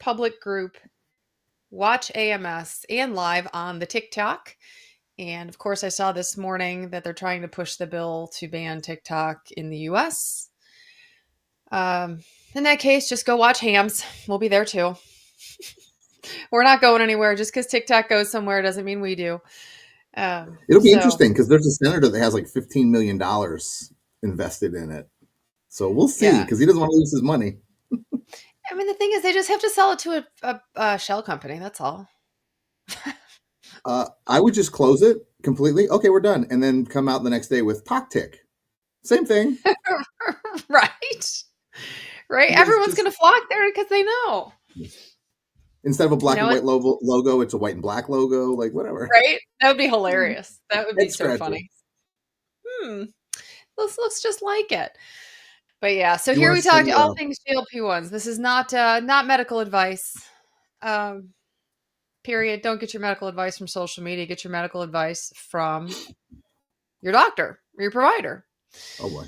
public group, Watch AMS, and live on the TikTok. And of course, I saw this morning that they're trying to push the bill to ban TikTok in the US. In that case, just go watch Hams. We'll be there too. We're not going anywhere. Just because TikTok goes somewhere doesn't mean we do. It'll be interesting because there's a senator that has like $15 million invested in it. So we'll see because he doesn't want to lose his money. I mean, the thing is, they just have to sell it to a shell company. That's all. I would just close it completely. Okay, we're done. And then come out the next day with TokTik. Same thing. Right. Everyone's going to flock there because they know. Instead of a black and white logo, it's a white and black logo, like whatever. Right? That would be hilarious. That would be so funny. This looks just like it. But yeah, so here we talk all things GLP-1s. This is not medical advice. Period. Don't get your medical advice from social media. Get your medical advice from your doctor or your provider. Oh boy.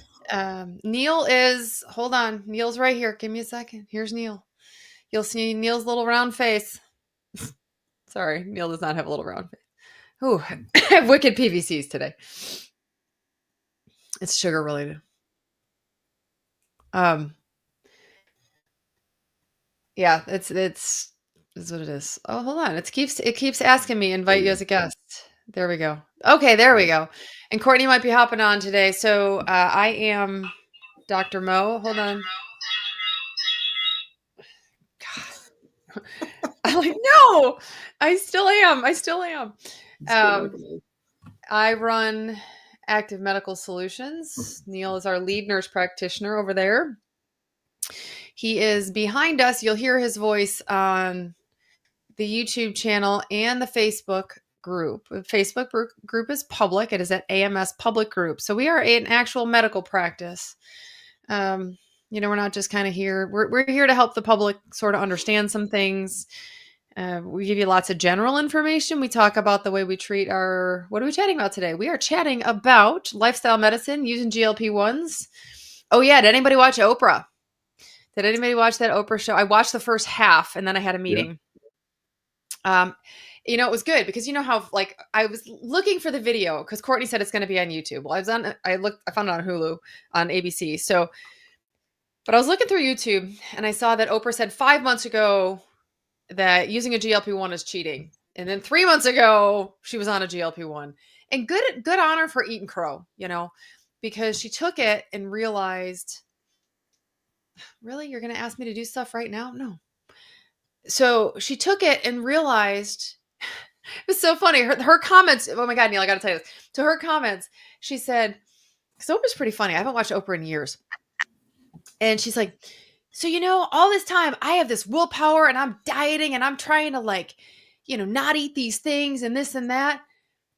Hold on. Neil's right here. Give me a second. Here's Neil. You'll see Neil's little round face. Sorry, Neil does not have a little round face. Ooh, I have wicked PVCs today. It's sugar related. Yeah, it's what it is. Oh, hold on. It keeps asking me invite you as a guest. There we go. Okay, there we go. And Courtney might be hopping on today. So I am Dr. Mo. Hold on. God. I'm like, no, I still am. I run Active Medical Solutions. Neil is our lead nurse practitioner over there. He is behind us. You'll hear his voice on the YouTube channel and the Facebook group. The Facebook group is public. It is at AMS Public Group. So we are an actual medical practice. We're not just kind of here. We're here to help the public sort of understand some things. We give you lots of general information. We talk about the way we treat what are we chatting about today? We are chatting about lifestyle medicine using GLP-1s. Oh yeah. Did anybody watch Oprah? Did anybody watch that Oprah show? I watched the first half and then I had a meeting. Yeah. It was good because you know how I was looking for the video because Courtney said it's going to be on YouTube. Well, I found it on Hulu on ABC. So, but I was looking through YouTube and I saw that Oprah said 5 months ago that using a GLP-1 is cheating. And then 3 months ago, she was on a GLP-1. And good on her for eating crow, because she took it and realized, really, you're going to ask me to do stuff right now? No. So she took it and realized, it was so funny. Her comments, oh my God, Neil, I got to tell you this. So her comments, she said, because Oprah's pretty funny. I haven't watched Oprah in years. And she's like, so, all this time I have this willpower and I'm dieting and I'm trying to not eat these things and this and that.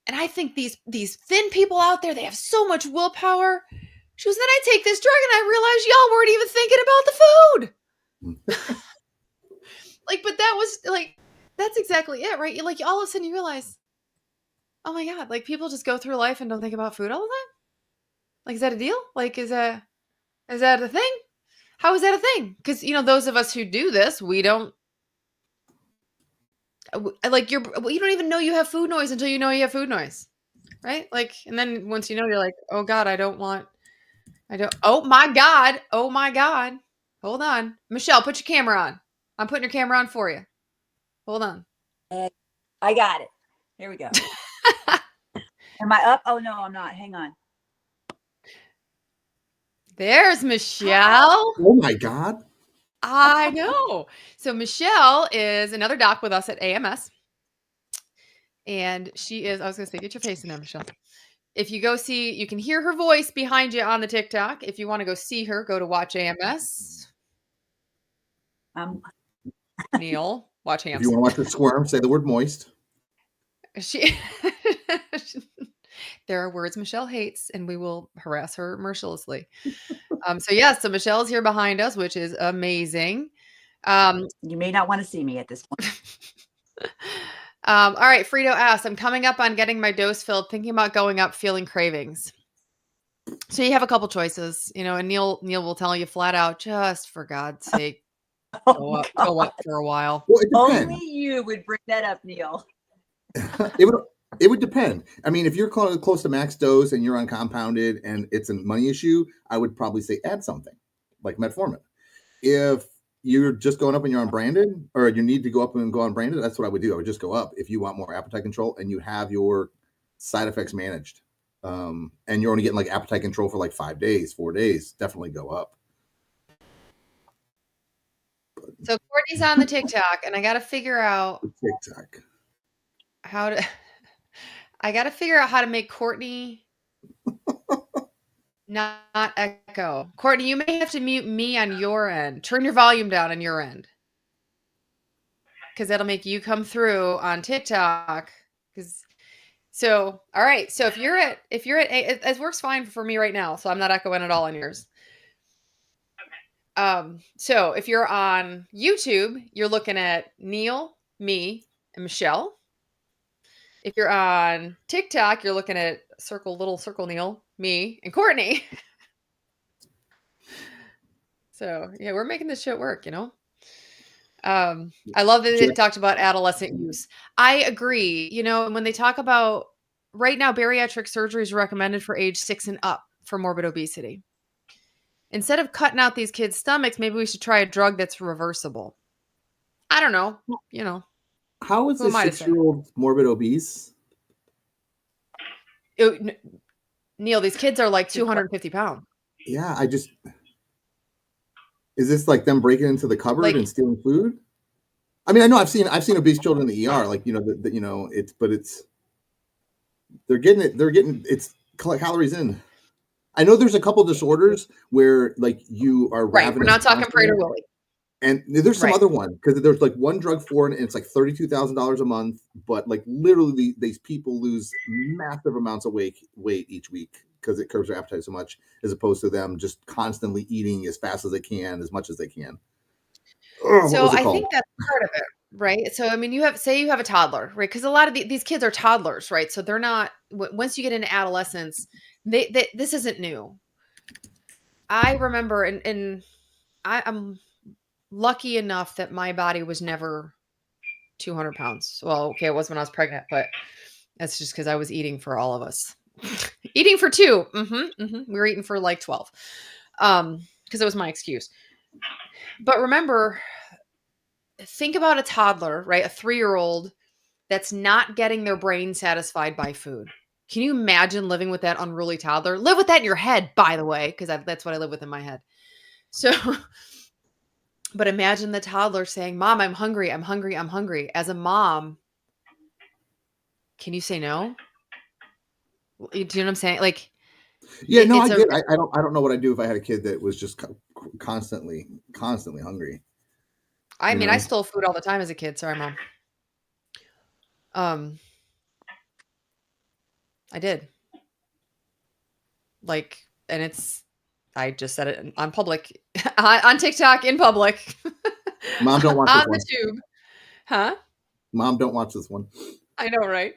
And I think these thin people out there, they have so much willpower. She was, then I take this drug and I realized y'all weren't even thinking about the food. But that was that's exactly it, right? All of a sudden you realize, oh my God, people just go through life and don't think about food all the time. Is that a deal? Is that a thing? How is that a thing? Because, those of us who do this, we don't, you don't even know you have food noise until you know you have food noise, right? And then once you know, you're like, oh God, oh my God. Hold on. Michelle, put your camera on. I'm putting your camera on for you. Hold on. I got it. Here we go. Am I up? Oh, no, I'm not. Hang on. There's Michelle. Oh my God. I know. So Michelle is another doc with us at AMS. And she is, I was going to say, get your face in there, Michelle. If you go see, you can hear her voice behind you on the TikTok. If you want to go see her, go to Watch AMS. Neil, watch AMS. If you want to watch her squirm, say the word moist. There are words Michelle hates, and we will harass her mercilessly. So Michelle's here behind us, which is amazing. You may not want to see me at this point. All right, Frito asks, I'm coming up on getting my dose filled, thinking about going up, feeling cravings. So you have a couple choices, and Neil will tell you flat out, just for God's sake, go up for a while. Well, it depends. Only you would bring that up, Neil. It would depend. I mean, if you're close to max dose and you're uncompounded and it's a money issue, I would probably say add something like metformin. If you're just going up and you're unbranded, or you need to go up and go unbranded, that's what I would do. I would just go up if you want more appetite control and you have your side effects managed. And you're only getting like appetite control for like 5 days, 4 days, definitely go up. So Courtney's on the TikTok, and I got to figure out TikTok how to. I got to figure out how to make Courtney not echo. Courtney, you may have to mute me on your end. Turn your volume down on your end, because that'll make you come through on TikTok. So, all right. So if you're at it works fine for me right now. So I'm not echoing at all on yours. So if you're on YouTube, you're looking at Neil, me, and Michelle. If you're on TikTok, you're looking at little circle Neil, me, and Courtney. So yeah, we're making this shit work, I love that they talked about adolescent use. I agree. When they talk about right now, bariatric surgery is recommended for age 6 and up for morbid obesity. Instead of cutting out these kids' stomachs, maybe we should try a drug that's reversible. I don't know. How is a 6-year-old morbid obese? Neil, these kids are like 250 pounds. Yeah, is this like them breaking into the cupboard and stealing food? I mean, I know I've seen obese children in the ER, like they're getting it's calories in. I know there's a couple disorders where like you are right. We're not talking Prader Willi. And there's some other one, because there's like one drug for it, and it's like $32,000 a month. But like literally, these people lose massive amounts of weight each week because it curbs their appetite so much, as opposed to them just constantly eating as fast as they can, as much as they can. So I think that's part of it, right? So I mean, you have a toddler, right? Because a lot of these kids are toddlers, right? So they're not. Once you get into adolescence, this isn't new. I remember, and I'm lucky enough that my body was never 200 pounds. Well, okay, it was when I was pregnant, but that's just because I was eating for all of us. Eating for 2. We were eating for like 12. Because it was my excuse. But remember, think about a toddler, right? A 3-year-old that's not getting their brain satisfied by food. Can you imagine living with that unruly toddler? Live with that in your head, by the way, because that's what I live with in my head. So, but imagine the toddler saying, "Mom, I'm hungry. I'm hungry. I'm hungry." As a mom, can you say no? Do you know what I'm saying? Like, yeah, no, I get. I don't know what I'd do if I had a kid that was just constantly hungry. I mean, I stole food all the time as a kid. Sorry, Mom. I did. Like, and I just said it on public, on TikTok in public. Mom, don't watch on the tube. Huh? Mom, don't watch this one. I know, right?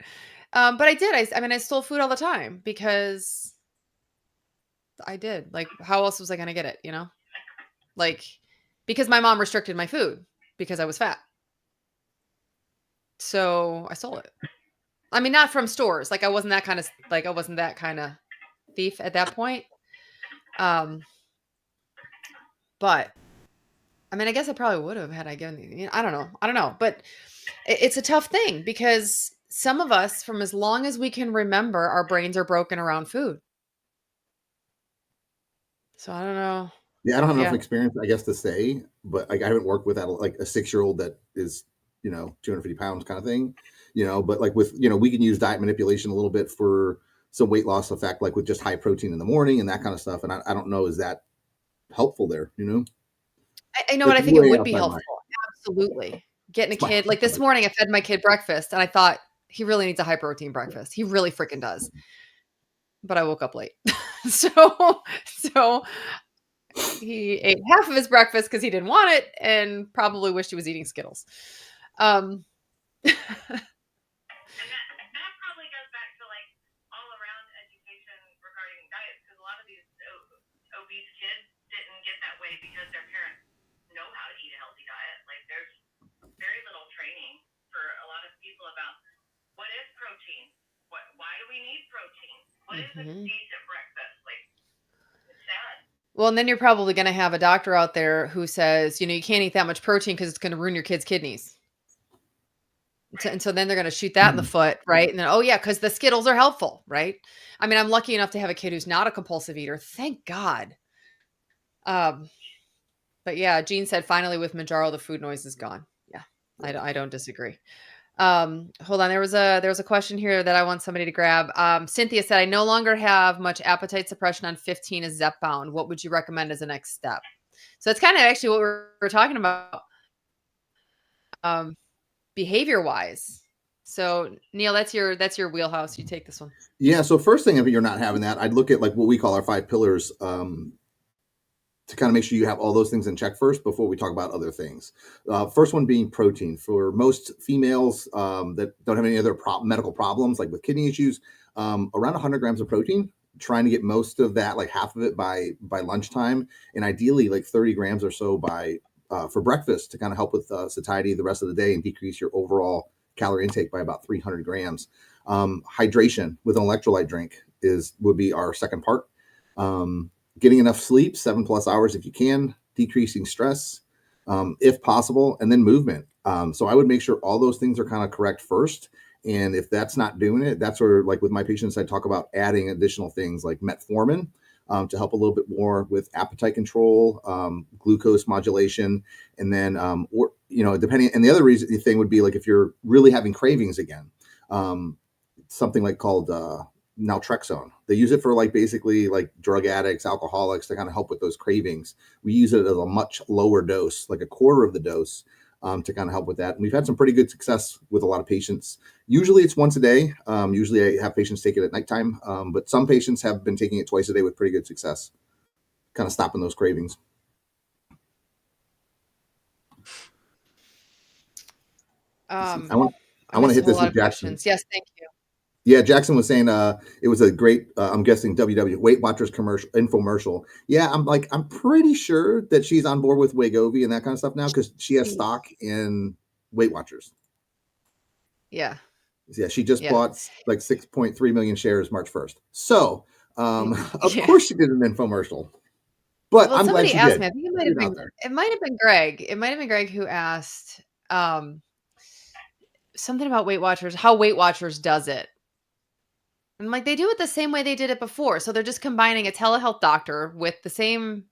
But I did. I mean, I stole food all the time because I did. Like, how else was I going to get it, Like, because my mom restricted my food because I was fat. So I stole it. I mean, not from stores. Like, I wasn't that kind of thief at that point. But I mean, I guess I probably would have had I given, I don't know. But it's a tough thing because some of us, from as long as we can remember, our brains are broken around food. So I don't know. Yeah, I don't have enough experience, I guess, to say, but like I haven't worked with like a 6-year-old that is, 250 pounds kind of thing, but like with, we can use diet manipulation a little bit for some weight loss effect, like with just high protein in the morning and that kind of stuff. And I don't know, is that helpful there, I know what I think it would be helpful. Absolutely. Getting a kid, like this morning, I fed my kid breakfast and I thought he really needs a high protein breakfast. He really freaking does. But I woke up late. So he ate half of his breakfast because he didn't want it and probably wished he was eating Skittles. And that probably goes back to like all around education regarding diets, because a lot of these obese kids didn't get that way because their parents know how to eat a healthy diet. What is a decent breakfast? Like, it's sad. Well, and then you're probably going to have a doctor out there who says, you can't eat that much protein because it's going to ruin your kid's kidneys. And so then they're going to shoot that in the foot, right? And then, oh yeah, because the Skittles are helpful, right? I mean, I'm lucky enough to have a kid who's not a compulsive eater. Thank God. But yeah, Jean said finally with Manjaro, the food noise is gone. Yeah, I don't disagree. Hold on. There was a question here that I want somebody to grab. Cynthia said, I no longer have much appetite suppression on 15 as Zepbound. What would you recommend as a next step? So that's kind of actually what we're talking about. Behavior wise. So Neil, that's your wheelhouse. You take this one. Yeah. So first thing, if you're not having that, I'd look at like what we call our 5 pillars, to kind of make sure you have all those things in check first before we talk about other things. First one being protein. For most females that don't have any other medical problems, like with kidney issues, around 100 grams of protein, trying to get most of that, like half of it by lunchtime, and ideally like 30 grams or so for breakfast to kind of help with satiety the rest of the day and decrease your overall calorie intake by about 300 grams. Hydration with an electrolyte drink would be our second part. Getting enough sleep, 7+ hours if you can, decreasing stress, if possible, and then movement. So I would make sure all those things are kind of correct first. And if that's not doing it, that's where, like with my patients, I talk about adding additional things like metformin to help a little bit more with appetite control, glucose modulation, and then, depending. And the other thing would be like if you're really having cravings again, something like called naltrexone. They use it for like basically like drug addicts, alcoholics, to kind of help with those cravings. We use it at a much lower dose, like a quarter of the dose, to kind of help with that. And we've had some pretty good success with a lot of patients. Usually it's once a day. Usually I have patients take it at nighttime, but some patients have been taking it twice a day with pretty good success, kind of stopping those cravings. I want to hit this with Jackson. Yes, thank you. Yeah, Jackson was saying it was a great, I'm guessing, WW Weight Watchers infomercial. Yeah, I'm pretty sure that she's on board with Wegovy and that kind of stuff now because she has stock in Weight Watchers. Yeah. Yeah, she just bought like 6.3 million shares March 1st. So, of course she did an infomercial. But I'm glad she asked did. Me, I think it might have been Greg. It might have been Greg who asked something about Weight Watchers, how Weight Watchers does it. And like they do it the same way they did it before. So they're just combining a telehealth doctor with the same.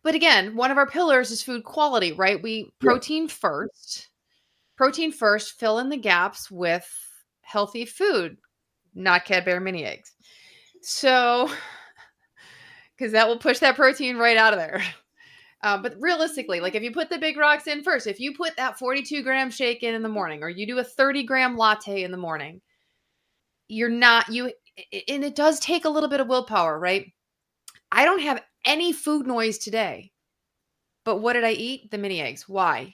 But again, one of our pillars is food quality, right? Protein first, fill in the gaps with healthy food, not Cadbury mini eggs. So, because that will push that protein right out of there. But realistically, like if you put the big rocks in first, if you put that 42-gram shake in the morning, or you do a 30-gram latte in the morning, and it does take a little bit of willpower, right? I don't have any food noise today, but what did I eat? The mini eggs. Why?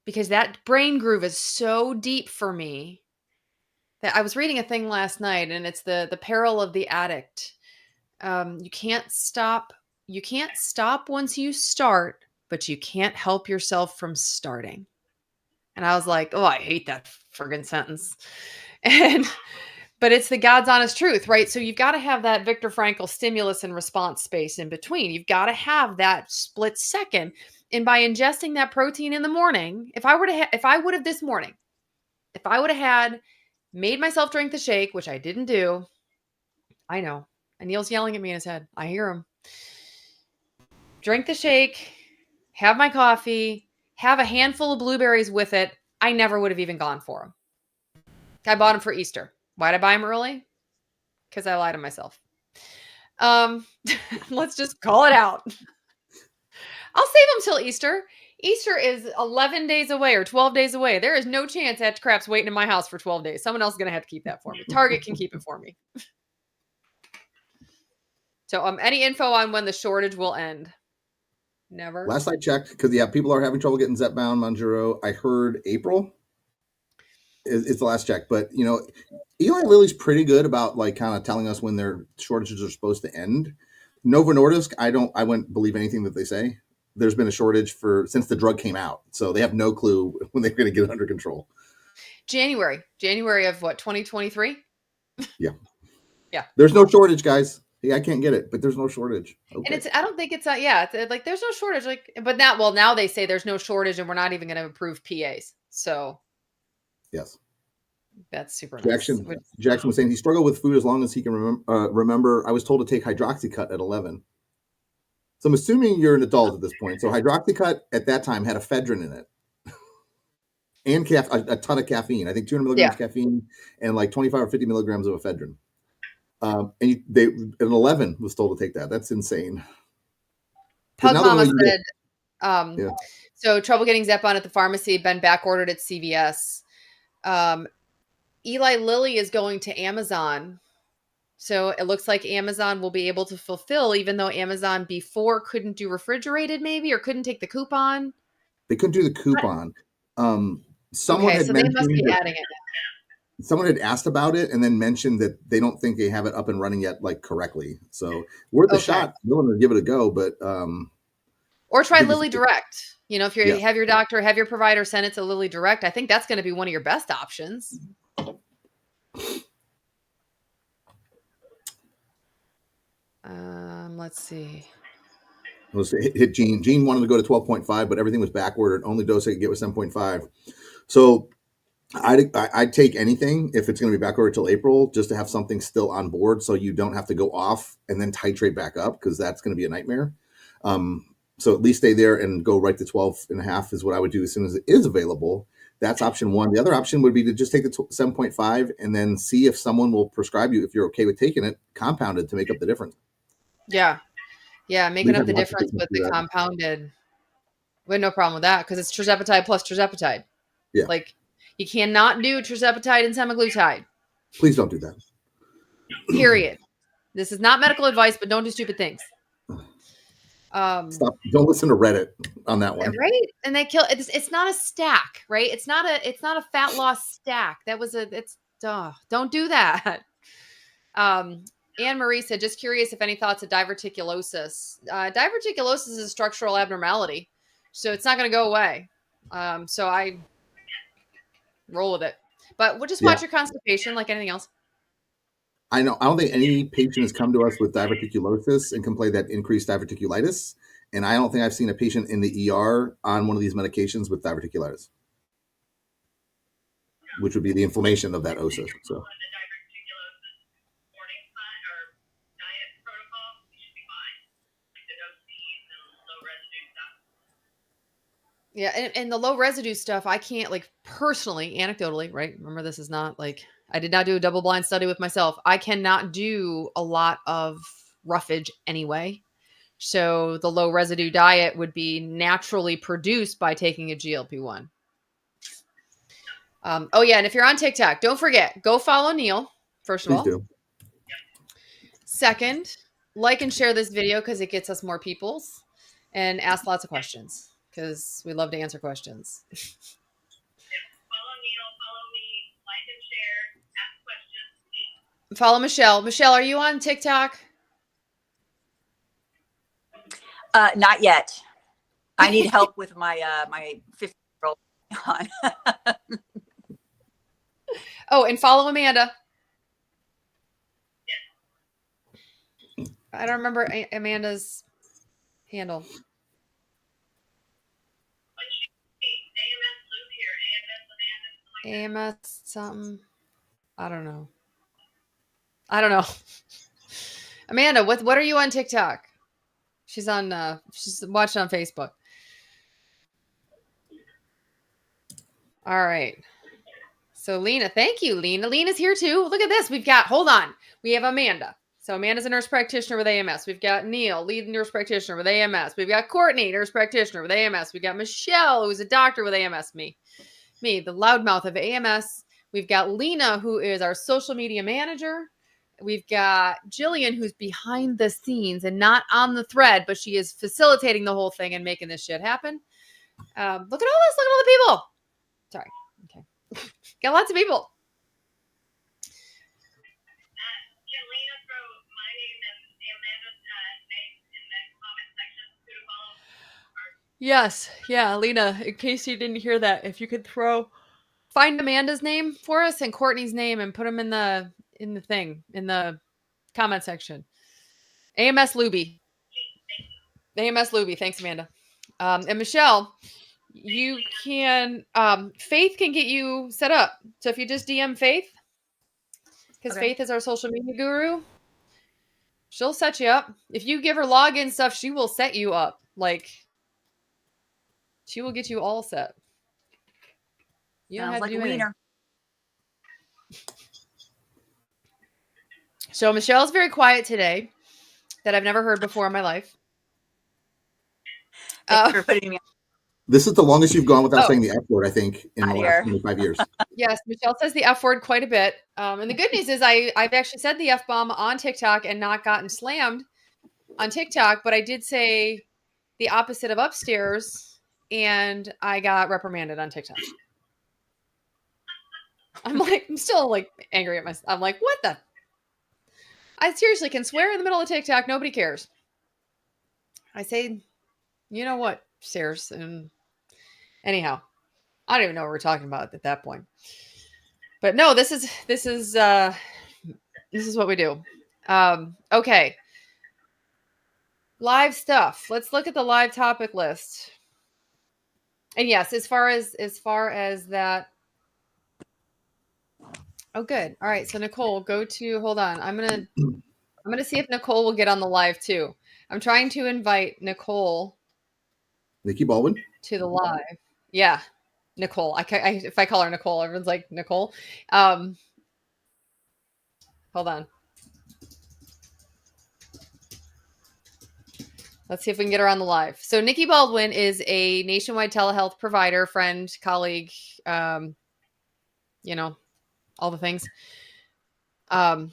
Because that brain groove is so deep for me that I was reading a thing last night, and it's the peril of the addict. You can't stop once you start, but you can't help yourself from starting. And I was like, oh, I hate that friggin' sentence. But it's the God's honest truth, right? So you've got to have that Viktor Frankl stimulus and response space in between. You've got to have that split second. And by ingesting that protein in the morning, if I would have made myself drink the shake, which I didn't do, I know. And Neil's yelling at me in his head. I hear him. Drink the shake, have my coffee, have a handful of blueberries with it. I never would have even gone for them. I bought them for Easter. Why'd I buy them early? Because I lied to myself. Let's just call it out. I'll save them till Easter. Easter is 11 days away or 12 days away. There is no chance that crap's waiting in my house for 12 days. Someone else is going to have to keep that for me. Target can keep it for me. So any info on when the shortage will end? Never. Last I checked, because people are having trouble getting Zepbound, Mounjaro. I heard April is the last check. But Eli Lilly's pretty good about like kind of telling us when their shortages are supposed to end. Novo Nordisk, I wouldn't believe anything that they say. There's been a shortage since the drug came out, so they have no clue when they're going to get it under control. January of what, 2023? Yeah. Yeah. There's no shortage, guys. Yeah, I can't get it, but there's no shortage. Okay. And I don't think it's like there's no shortage. Like, but now they say there's no shortage and we're not even going to approve PAs. So Yes. that's super nice. Jackson was saying he struggled with food as long as he can remember. I was told to take hydroxycut at 11. So I'm assuming you're an adult at this point. So hydroxycut at that time had ephedrine in it. And a ton of caffeine. I think 200 milligrams caffeine and like 25 or 50 milligrams of ephedrine. And an 11 was told to take that. That's insane. Pug Mama said, so trouble getting Zepbound at the pharmacy, been back ordered at CVS. Eli Lilly is going to Amazon. So it looks like Amazon will be able to fulfill, even though Amazon before couldn't do refrigerated maybe, or couldn't take the coupon. They couldn't do the coupon. Someone had so mentioned they must be adding it. Someone had asked about it and then mentioned that they don't think they have it up and running yet, like correctly. So worth the shot. Willing to give it a go, but or try Lilly Direct. You know, if you have your doctor, have your provider send it to Lilly Direct. I think that's going to be one of your best options. Let's see. Let's hit Gene. Gene wanted to go to 12.5, but everything was back ordered. Only dose I could get was 7.5. So I'd take anything if it's going to be back ordered till April, just to have something still on board, so you don't have to go off and then titrate back up, because that's going to be a nightmare. So at least stay there and go right to 12.5 is what I would do as soon as it is available. That's option one. The other option would be to just take the 7.5 and then see if someone will prescribe you, if you're okay with taking it, compounded to make up the difference. Yeah. Yeah, making up the difference with the compounded. We have no problem with that because it's tirzepatide plus tirzepatide. Yeah. Like, you cannot do tirzepatide and semaglutide. Please don't do that. Period. This is not medical advice, but don't do stupid things. Stop. Don't listen to Reddit on that one. Right? And they kill it's not a stack, right? It's not a fat loss stack. Don't do that. Anne Marie said, just curious if any thoughts of diverticulosis. Diverticulosis is a structural abnormality, so it's not going to go away. So I roll with it. But we'll just watch your constipation like anything else. I know. I don't think any patient has come to us with diverticulosis and complained that increased diverticulitis. And I don't think I've seen a patient in the ER on one of these medications with diverticulitis, which would be the inflammation of that osis. So. Yeah, and the low residue stuff, I can't, like, personally, anecdotally, right? Remember, this is not like, I did not do a double-blind study with myself. I cannot do a lot of roughage anyway. So the low residue diet would be naturally produced by taking a GLP-1. Oh, yeah, and if you're on TikTok, don't forget, go follow Neil, first of all. Please do. Second, like and share this video because it gets us more peoples, and ask lots of questions. Because we love to answer questions. Follow Neil, follow me, like and share, ask questions. Follow Michelle. Michelle, are you on TikTok? Not yet. I need help with my my 50-year-old on. Oh, and follow Amanda. I don't remember Amanda's handle. AMS something. I don't know. Amanda, what are you on TikTok? She's watching on Facebook. All right. So Lena, thank you, Lena. Lena's here too. Look at this. Hold on. We have Amanda. So Amanda's a nurse practitioner with AMS. We've got Neil, lead nurse practitioner with AMS. We've got Courtney, nurse practitioner with AMS. We've got Michelle, who's a doctor with AMS. Me, the loudmouth of AMS. We've got Lena, who is our social media manager. We've got Jillian, who's behind the scenes and not on the thread, but she is facilitating the whole thing and making this shit happen. Look at all this. Look at all the people. Sorry. Okay. Got lots of people. Can Lena throw my name and Amanda's name in the comment section to follow? Yes. Yeah, Lena, in case you didn't hear that, if you could find Amanda's name for us and Courtney's name and put them in the thing, in the comment section. AMS Luby. AMS Luby. Thanks, Amanda. And Michelle, you can, Faith can get you set up. So if you just DM Faith, because Okay. Faith is our social media guru, she'll set you up. If you give her login stuff, she will set you up. Like, she will get you all set. You don't Sounds have like to a do anything. wiener. So Michelle's very quiet today, that I've never heard before in my life. Thanks for putting me This is the longest you've gone without Oh. saying the F word, I think, in the Out last here. 25 years. Yes, Michelle says the F word quite a bit. And the good news is I've actually said the F bomb on TikTok and not gotten slammed on TikTok, but I did say the opposite of upstairs and I got reprimanded on TikTok. I'm still like angry at myself. I'm like, what the? I seriously can swear in the middle of TikTok. Nobody cares. I say, you know what, stairs. And anyhow, I don't even know what we're talking about at that point. But no, this is what we do. Okay. Live stuff. Let's look at the live topic list. And yes, as far as that. Oh, good. All right. So Nicole, hold on. I'm gonna see if Nicole will get on the live too. I'm trying to invite Nicole Nikki Baldwin? to the live. Yeah. Nicole. If I call her Nicole, everyone's like, Nicole. Hold on. Let's see if we can get her on the live. So Nikki Baldwin is a nationwide telehealth provider, friend, colleague, all the things. And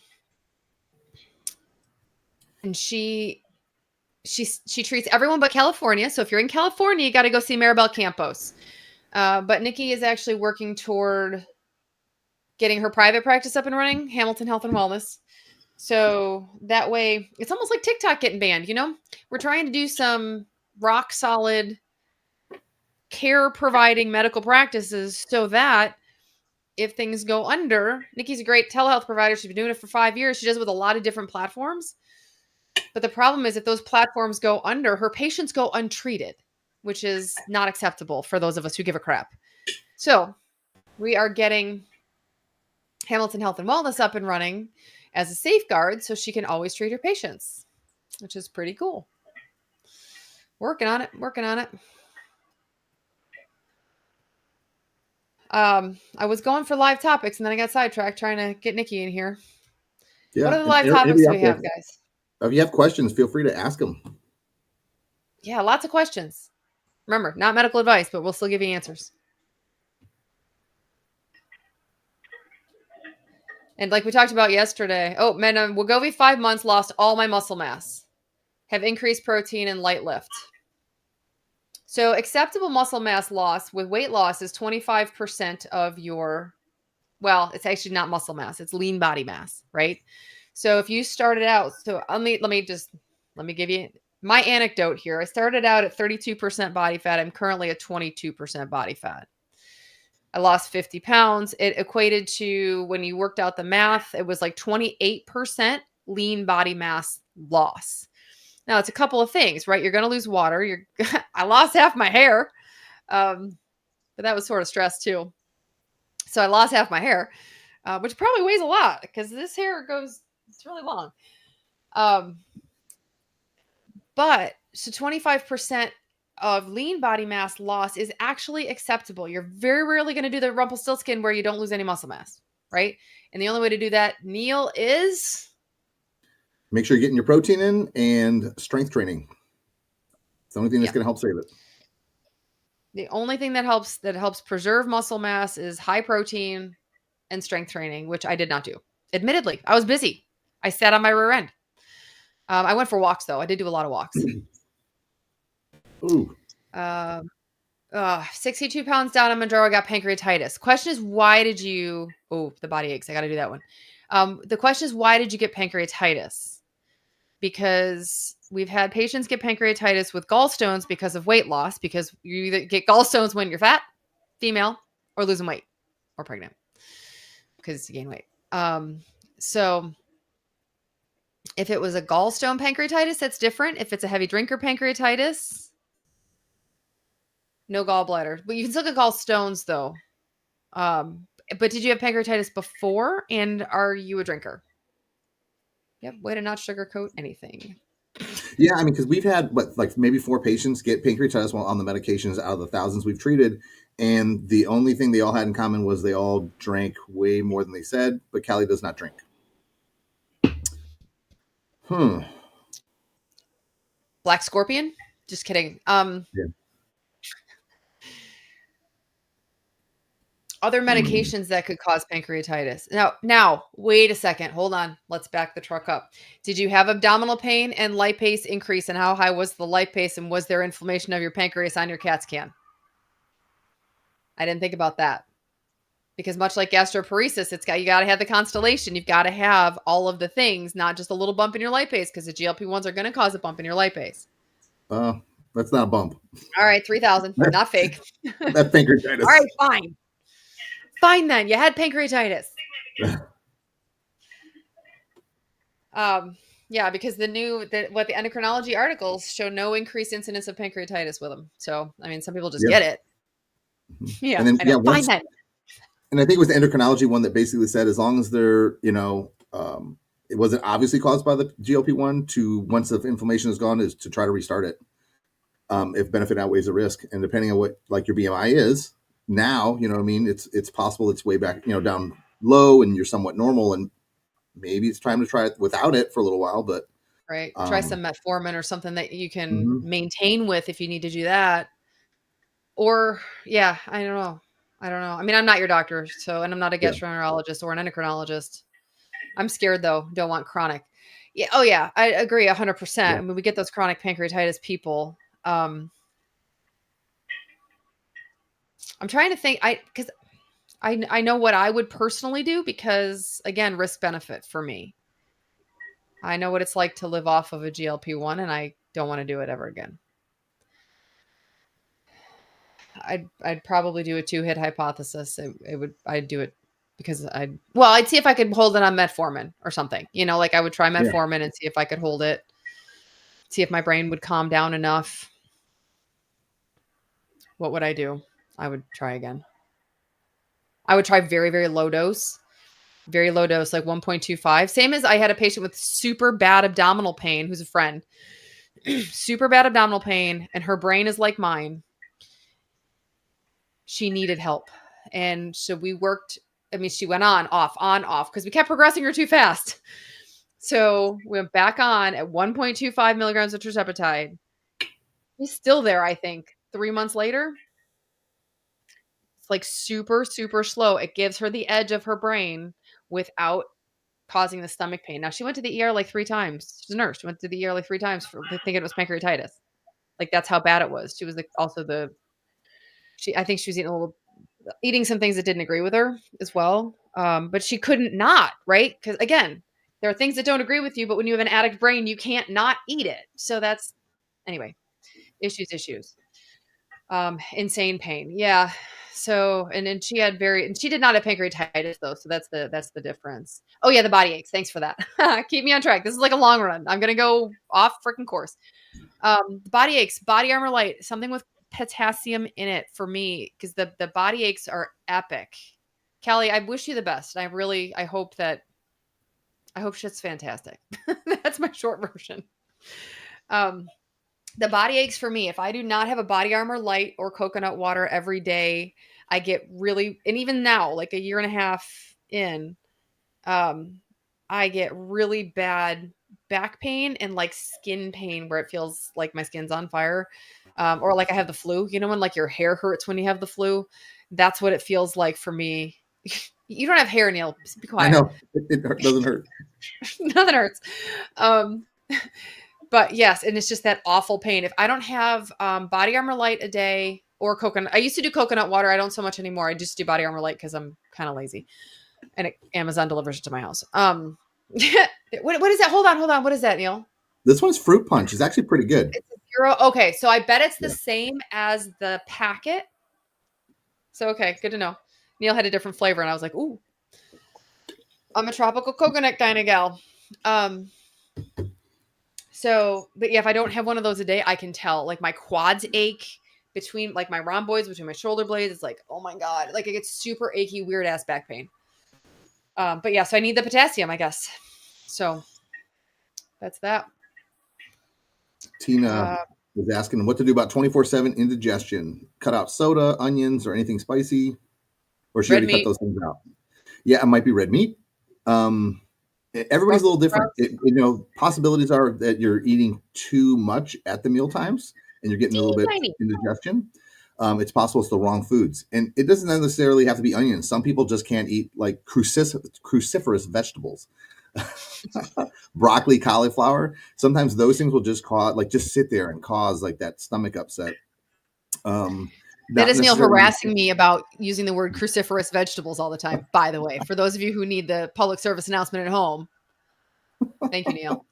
she treats everyone but California. So if you're in California, you got to go see Maribel Campos. But Nikki is actually working toward getting her private practice up and running, Hamilton Health and Wellness. So that way, it's almost like TikTok getting banned, We're trying to do some rock solid care providing medical practices so that if things go under, Nikki's a great telehealth provider. She's been doing it for 5 years. She does it with a lot of different platforms. But the problem is if those platforms go under, her patients go untreated, which is not acceptable for those of us who give a crap. So we are getting Hamilton Health and Wellness up and running as a safeguard so she can always treat her patients, which is pretty cool. Working on it. I was going for live topics and then I got sidetracked trying to get Nikki in here. Yeah. What are the live topics we have, guys? If you have questions, feel free to ask them. Yeah, lots of questions. Remember, not medical advice, but we'll still give you answers. And like we talked about yesterday, Wegovy 5 months, lost all my muscle mass, have increased protein and light lift. So acceptable muscle mass loss with weight loss is 25% of your, it's actually not muscle mass, it's lean body mass, right? So if you started out, let me give you my anecdote here. I started out at 32% body fat. I'm currently at 22% body fat. I lost 50 pounds. It equated to, when you worked out the math, it was like 28% lean body mass loss. Now it's a couple of things, right? You're going to lose water. I lost half my hair. But that was sort of stress too. So I lost half my hair, which probably weighs a lot because this hair it's really long. But so 25% of lean body mass loss is actually acceptable. You're very rarely going to do the Rumpelstiltskin where you don't lose any muscle mass, right? And the only way to do that, Neil, is make sure you're getting your protein in and strength training. It's the only thing that's going to help save it. The only thing that helps preserve muscle mass is high protein and strength training, which I did not do. Admittedly, I was busy. I sat on my rear end. I went for walks though. I did do a lot of walks. Ooh. 62 pounds down on Manjaro, got pancreatitis. Question is, why did you, the body aches. I got to do that one. The question is, why did you get pancreatitis? Because we've had patients get pancreatitis with gallstones because of weight loss, because you either get gallstones when you're fat, female, or losing weight, or pregnant, because you gain weight. So If it was a gallstone pancreatitis, that's different. If it's a heavy drinker pancreatitis, no gallbladder. But you can still get gallstones though. But did you have pancreatitis before? And are you a drinker? Yep. Way to not sugarcoat anything. Yeah, I mean, because we've had like maybe 4 patients get pancreatitis while on the medications out of the thousands we've treated, and the only thing they all had in common was they all drank way more than they said. But Callie does not drink. Black scorpion? Just kidding. Yeah. Other medications that could cause pancreatitis. Now, wait a second. Hold on. Let's back the truck up. Did you have abdominal pain and lipase increase? And how high was the lipase? And was there inflammation of your pancreas on your CAT scan? I didn't think about that. Because much like gastroparesis, you got to have the constellation. You've got to have all of the things, not just a little bump in your lipase, because the GLP-1s are going to cause a bump in your lipase. That's not a bump. All right, 3,000. Not fake. That's pancreatitis. All right, fine. Fine then. You had pancreatitis. Yeah, because what the endocrinology articles show no increased incidence of pancreatitis with them. So, I mean, some people just get it. Yeah, and then, fine then. And I think it was the endocrinology one that basically said, as long as they're, it wasn't obviously caused by the GLP-1, once the inflammation is gone, is to try to restart it. If benefit outweighs the risk, and depending on what like your BMI is now, you know what I mean? It's possible it's way back, down low, and you're somewhat normal, and maybe it's time to try it without it for a little while. But right, try some metformin or something that you can maintain with if you need to do that. Or yeah, I don't know. I mean, I'm not your doctor, and I'm not a gastroenterologist or an endocrinologist. I'm scared though. Don't want chronic. Yeah. Oh yeah, I agree 100%. Yeah. I mean, we get those chronic pancreatitis people. I'm trying to think. Because I know what I would personally do, because again, risk benefit for me. I know what it's like to live off of a GLP-1, and I don't want to do it ever again. I'd probably do a 2-hit hypothesis. I'd do it because I'd see if I could hold it on metformin or something, like I would try metformin and see if I could hold it, see if my brain would calm down enough. What would I do? I would try again. I would try very, very low dose, like 1.25. Same as I had a patient with super bad abdominal pain, who's a friend, super bad abdominal pain. And her brain is like mine. She needed help. And so we worked. I mean, she went on, off, because we kept progressing her too fast. So we went back on at 1.25 milligrams of tirzepatide. He's still there, I think, 3 months later. It's like super, super slow. It gives her the edge of her brain without causing the stomach pain. Now, she went to the ER like 3 times. She's a nurse. She went to the ER like 3 times for thinking it was pancreatitis. Like, that's how bad it was. She was I think she was eating some things that didn't agree with her as well. But she couldn't not, right? Because again, there are things that don't agree with you, but when you have an addict brain, you can't not eat it. So that's, anyway, issues. Insane pain. Yeah. So, and then she did not have pancreatitis though. So that's the difference. Oh yeah. The body aches. Thanks for that. Keep me on track. This is like a long run. I'm going to go off freaking course. Body aches, Body Armor Light, something with potassium in it for me, because the body aches are epic. Callie, I wish you the best. I hope shit's fantastic. That's my short version. The body aches for me, if I do not have a Body Armor Light or coconut water every day, I get really, and even now, like a year and a half in, I get really bad back pain and like skin pain where it feels like my skin's on fire. Or like I have the flu, when like your hair hurts when you have the flu. That's what it feels like for me. You don't have hair, Neil. Be quiet. I know. It doesn't hurt. Nothing hurts. But yes, and it's just that awful pain. If I don't have Body Armor Light a day or coconut, I used to do coconut water. I don't so much anymore. I just do Body Armor Light because I'm kind of lazy. And Amazon delivers it to my house. What is that? Hold on. What is that, Neil? This one's Fruit Punch. It's actually pretty good. It's a 0. Okay, so I bet it's the same as the packet. So, okay, good to know. Neil had a different flavor, and I was like, ooh. I'm a tropical coconut kind of gal. So, but yeah, if I don't have one of those a day, I can tell. Like my quads ache between like my rhomboids between my shoulder blades. It's like, oh my god, like I get super achy, weird ass back pain. But yeah, so I need the potassium, I guess. So that's that. Tina was asking what to do about 24/7 indigestion. Cut out soda, onions, or anything spicy, or she Red already cut meat. those things out. Yeah, it might be red meat. Everybody's a little different. Possibilities are that you're eating too much at the meal times and you're getting a little bit Tiny. indigestion. It's possible it's the wrong foods, and it doesn't necessarily have to be onions. Some people just can't eat like cruciferous vegetables. Broccoli, cauliflower. Sometimes those things will just sit there and cause like that stomach upset. That is Neil harassing me about using the word cruciferous vegetables all the time, by the way, for those of you who need the public service announcement at home. Thank you, Neil.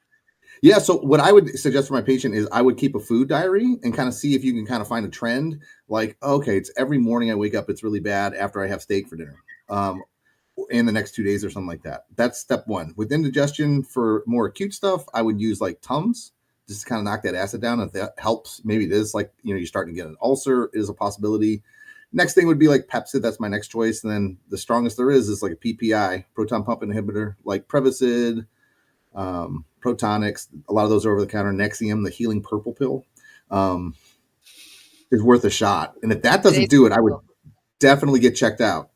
Yeah. So what I would suggest for my patient is I would keep a food diary and kind of see if you can kind of find a trend. Like, okay, it's every morning I wake up, it's really bad after I have steak for dinner. In the next 2 days or something like that. That's step one. With indigestion for more acute stuff, I would use like Tums just to kind of knock that acid down. If that helps, maybe it is like, you're starting to get an ulcer is a possibility. Next thing would be like Pepcid. That's my next choice. And then the strongest there is like a PPI, proton pump inhibitor, like Prevacid, Protonix. A lot of those are over the counter. Nexium, the healing purple pill, is worth a shot. And if that doesn't do it, I would definitely get checked out.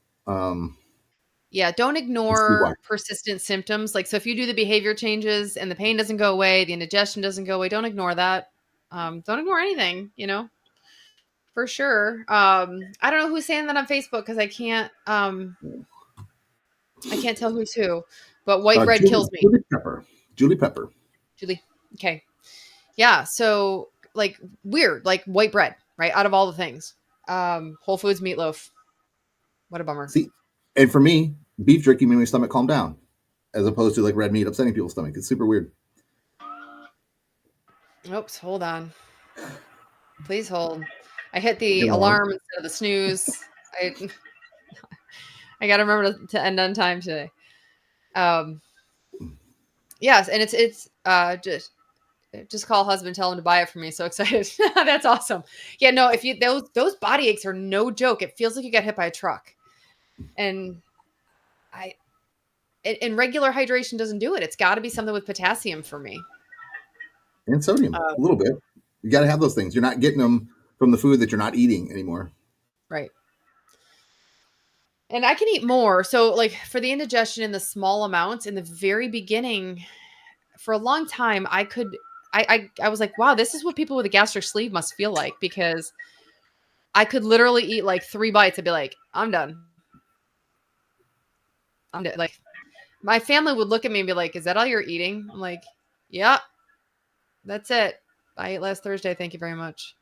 Yeah, don't ignore persistent symptoms. Like, so if you do the behavior changes and the pain doesn't go away, the indigestion doesn't go away, don't ignore that. Don't ignore anything, for sure. I don't know who's saying that on Facebook because I can't tell who's who, but white bread kills me. Julie Pepper. Okay. Yeah. So like weird, like white bread, right? Out of all the things, Whole Foods meatloaf. What a bummer. See, and for me, beef jerky made my stomach calm down, as opposed to like red meat upsetting people's stomach. It's super weird. Oops, hold on. Please hold. I hit the alarm instead of the snooze. I got to remember to end on time today. Yes, and it's just call husband, tell him to buy it for me. So excited. That's awesome. Yeah, no, if you those body aches are no joke. It feels like you got hit by a truck. And regular hydration doesn't do it. It's got to be something with potassium for me. And sodium, a little bit. You got to have those things. You're not getting them from the food that you're not eating anymore. Right. And I can eat more. So like for the indigestion in the small amounts in the very beginning, for a long time, I was like, wow, this is what people with a gastric sleeve must feel like, because I could literally eat like 3 bites and be like, I'm done. Like my family would look at me and be like, is that all you're eating? I'm like, yeah, that's it. I ate last Thursday. Thank you very much.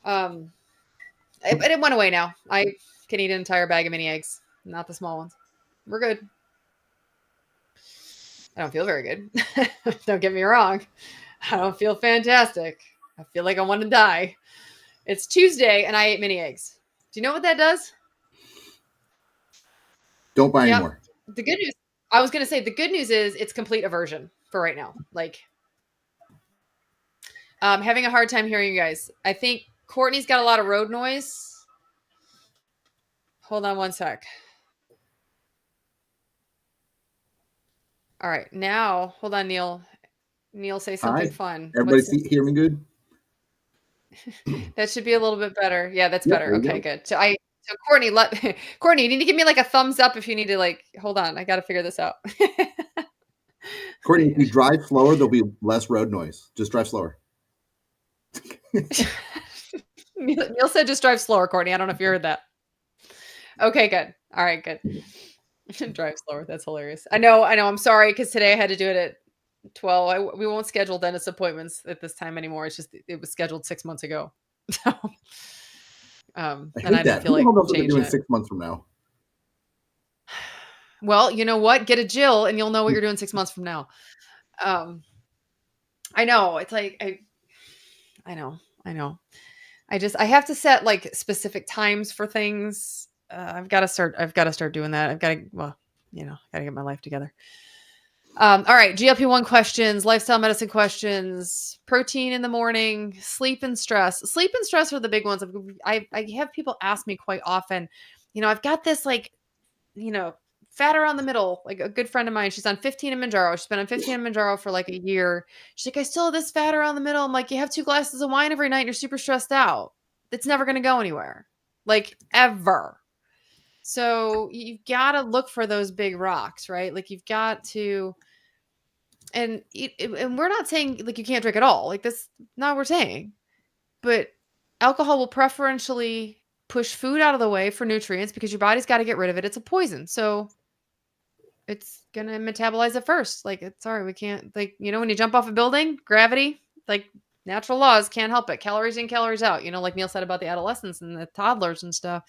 It went away now. I can eat an entire bag of mini eggs, not the small ones. We're good. I don't feel very good. Don't get me wrong. I don't feel fantastic. I feel like I want to die. It's Tuesday and I ate mini eggs. Do you know what that does? Don't buy anymore. The good news, I was going to say, the good news is it's complete aversion for right now. Like, having a hard time hearing you guys. I think Courtney's got a lot of road noise. Hold on one sec. All right. Now, hold on, Neil. Neil, say something fun. Everybody hear me good? That should be a little bit better. Yeah, that's better. Okay, good. So Courtney, Courtney, you need to give me like a thumbs up if you need to like, hold on. I got to figure this out. Courtney, if you drive slower, there'll be less road noise. Just drive slower. Neil said just drive slower, Courtney. I don't know if you heard that. Okay, good. All right, good. Drive slower. That's hilarious. I know. I'm sorry because today I had to do it at 12. We won't schedule dentist appointments at this time anymore. It's just it was scheduled 6 months ago. So, and I don't feel like what they're doing 6 months from now. Well, you know what? Get a Jill, and you'll know what you're doing 6 months from now. I know. It's like I know. I have to set like specific times for things. I've got to start doing that. I've got to get my life together. All right, GLP-1 questions, lifestyle medicine questions, protein in the morning, sleep and stress. Sleep and stress are the big ones. I have people ask me quite often, I've got this like, fat around the middle. Like a good friend of mine, she's on 15 in Manjaro. She's been on 15 in Manjaro for like a year. She's like, I still have this fat around the middle. I'm like, you have 2 glasses of wine every night and you're super stressed out. It's never going to go anywhere. Like ever. So you've got to look for those big rocks, right? Like you've got to, and we're not saying like you can't drink at all. Like that's not what we're saying. But alcohol will preferentially push food out of the way for nutrients because your body's got to get rid of it. It's a poison. So it's going to metabolize it first. Like it's sorry, we can't like, when you jump off a building, gravity, like natural laws can't help it. Calories in, calories out, like Neil said about the adolescents and the toddlers and stuff.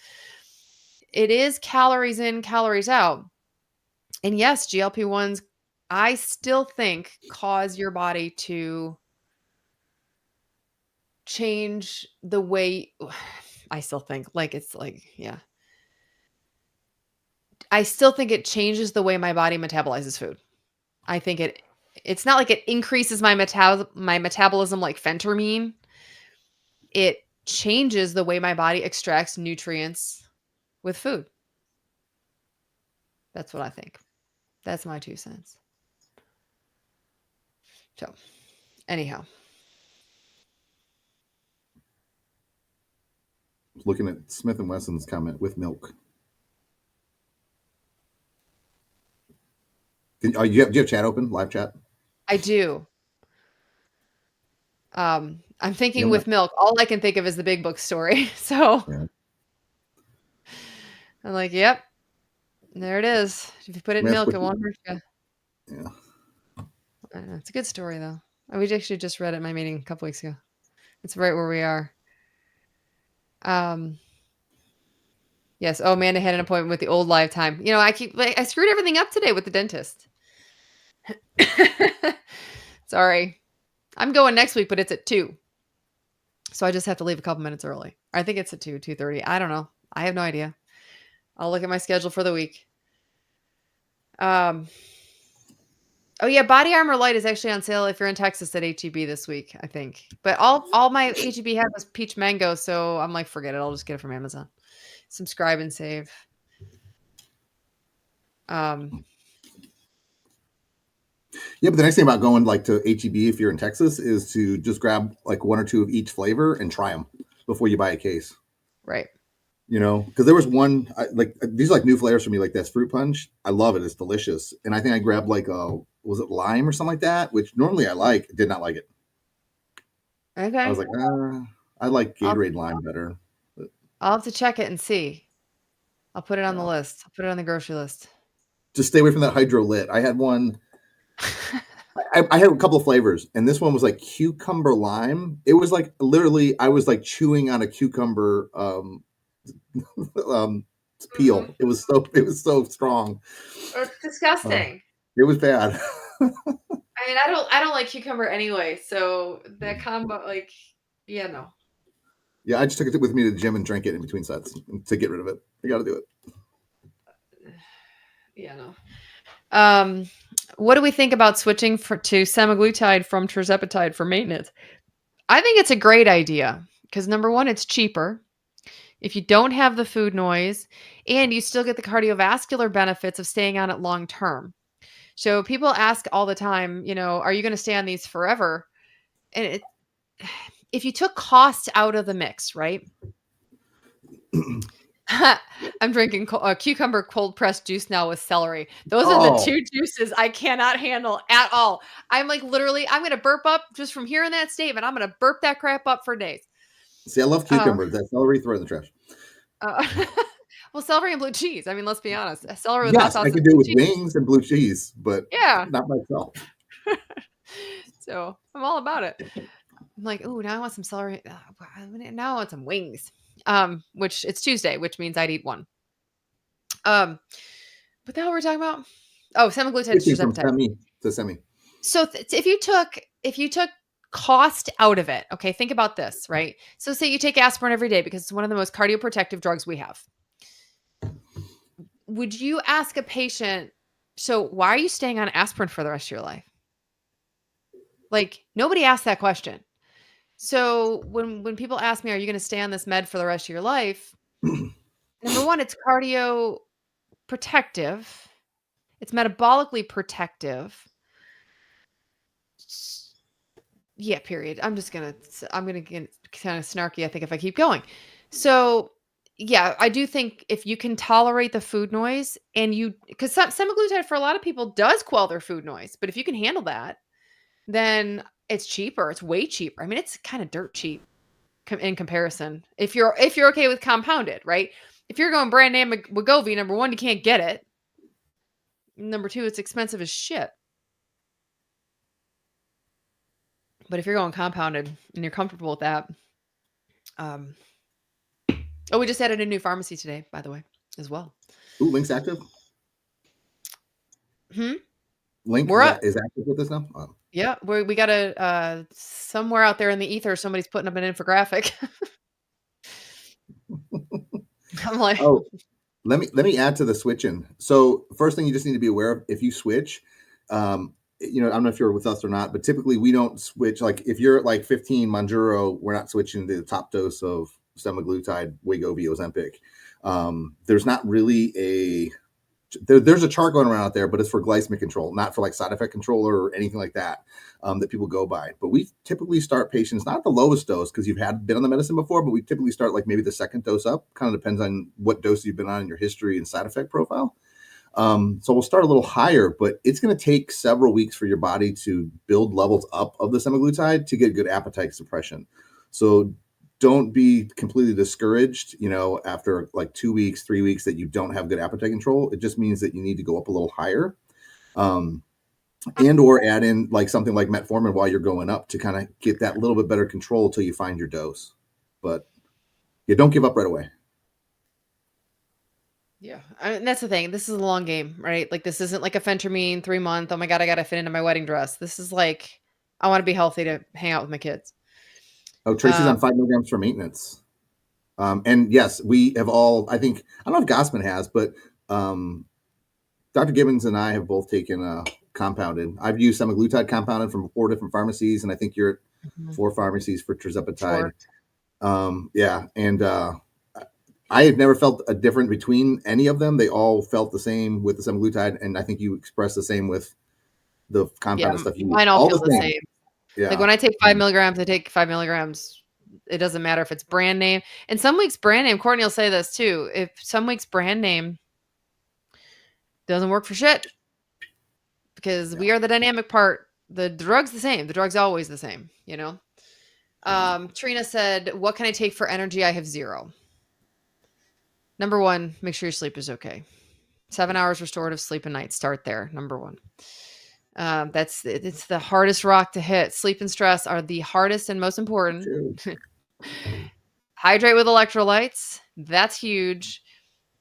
It is calories in, calories out. And yes, GLP-1s, I still think cause your body to change the way I still think like it's like, yeah. I still think it changes the way my body metabolizes food. I think it's not like it increases my metabolism like phentermine. It changes the way my body extracts nutrients with food. That's what I think. That's my 2 cents. So, anyhow. Looking at Smith and Wesson's comment with milk. Do you have chat open? Live chat? I do. I'm thinking Yeah, with milk. All I can think of is the Big Book story. So yeah. I'm like, yep, there it is. If you put it in milk, it won't hurt you. Yeah. It's a good story, though. We actually just read it in my meeting a couple weeks ago. It's right where we are. Yes. Oh, Amanda had an appointment with the old Lifetime. I screwed everything up today with the dentist. Sorry. I'm going next week, but it's at 2. So I just have to leave a couple minutes early. I think it's at 2:30. I don't know. I have no idea. I'll look at my schedule for the week. Oh yeah, Body Armor Light is actually on sale if you're in Texas at HEB this week, I think. But all my HEB had was peach mango, so I'm like, forget it. I'll just get it from Amazon. Subscribe and save. Yeah, but the nice thing about going like to HEB if you're in Texas is to just grab like 1 or 2 of each flavor and try them before you buy a case. Right. Because there was one like these are like new flavors for me, like that's fruit punch. I love it; it's delicious. And I think I grabbed like was it lime or something like that, which normally I like. Did not like it. Okay. I was like, I like Gatorade lime better. But I'll have to check it and see. I'll put it on the list. I'll put it on the grocery list. Just stay away from that Hydro Lit. I had one. I had a couple of flavors, and this one was like cucumber lime. It was like literally, I was like chewing on a cucumber peel. It was so strong. It's disgusting. It was bad. I mean, I don't like cucumber anyway, so that combo, like, yeah, no. Yeah, I just took it with me to the gym and drank it in between sets to get rid of it. I got to do it. Yeah, no. What do we think about switching to semaglutide from tirzepatide for maintenance? I think it's a great idea because number one, it's cheaper. If you don't have the food noise, and you still get the cardiovascular benefits of staying on it long term. So people ask all the time, are you going to stay on these forever? And if you took cost out of the mix, right? I'm drinking cucumber cold pressed juice now with celery. Those are the 2 juices I cannot handle at all. I'm like, literally, I'm going to burp up just from hearing that statement. I'm going to burp that crap up for days. See, I love cucumber. That celery, throw it in the trash. Well, celery and blue cheese. I mean, let's be honest. Celery with yes, I can do it with wings and blue cheese, but not myself. So I'm all about it. I'm like, oh, now I want some celery. Now I want some wings. Which it's Tuesday, which means I'd eat one. What the hell were we talking about? Oh, semaglutide is Semi. So if you took cost out of it, okay, think about this, right? So say you take aspirin every day because it's one of the most cardioprotective drugs we have. Would you ask a patient So why are you staying on aspirin for the rest of your life? Like, nobody asked that question. So when people ask me, are you going to stay on this med for the rest of your life? Number one, it's cardio protective. It's metabolically protective. Yeah, period. I'm gonna get kind of snarky, I think, if I keep going. So yeah, I do think if you can tolerate the food noise and because semaglutide for a lot of people does quell their food noise, but if you can handle that, then it's cheaper. It's way cheaper. I mean, it's kind of dirt cheap in comparison. If you're okay with compounded, right? If you're going brand name Wegovy, number one, you can't get it. Number two, it's expensive as shit. But if you're going compounded and you're comfortable with that, we just added a new pharmacy today, by the way, as well. Ooh, Link's active. Link We're up. is active with us now. Oh. Yeah, we got a somewhere out there in the ether, somebody's putting up an infographic. I'm like, oh, let me add to the switching. So first thing you just need to be aware of, if you switch, I don't know if you're with us or not, but typically we don't switch. Like if you're at like 15 Mounjaro, we're not switching to the top dose of semaglutide, Wegovy, Ozempic. There's not really there's a chart going around out there, but it's for glycemic control, not for like side effect control or anything like that that people go by. But we typically start patients not at the lowest dose because you've been on the medicine before, but we typically start like maybe the second dose up. Kind of depends on what dose you've been on in your history and side effect profile. So we'll start a little higher, but it's going to take several weeks for your body to build levels up of the semaglutide to get good appetite suppression. So don't be completely discouraged, after like 2 weeks, 3 weeks that you don't have good appetite control. It just means that you need to go up a little higher, and or add in like something like metformin while you're going up to kind of get that little bit better control till you find your dose. But yeah, don't give up right away. Yeah, that's the thing. This is a long game, right? Like this isn't like a phentermine 3-month. Oh my God, I got to fit into my wedding dress. This is like, I want to be healthy to hang out with my kids. Oh, Tracy's on 5 milligrams for maintenance. And yes, we have all, I don't know if Gossman has, but Dr. Gibbons and I have both taken compounded. I've used semaglutide compounded from 4 different pharmacies, and I think you're at 4 pharmacies for tirzepatide. Sure. Yeah. And I have never felt a difference between any of them. They all felt the same with the semaglutide, and I think you expressed the same with the compounded stuff. Mine all feel the same. Yeah. Like when I take 5 milligrams, I take 5 milligrams. It doesn't matter if it's brand name. And some weeks brand name, Courtney will say this too. If some weeks brand name doesn't work for shit, because we are the dynamic part. The drug's the same. The drug's always the same, Trina said, what can I take for energy? I have 0. Number one, make sure your sleep is okay. 7 hours restorative sleep a night. Start there. Number one. It's the hardest rock to hit. Sleep and stress are the hardest and most important. Hydrate with electrolytes. That's huge.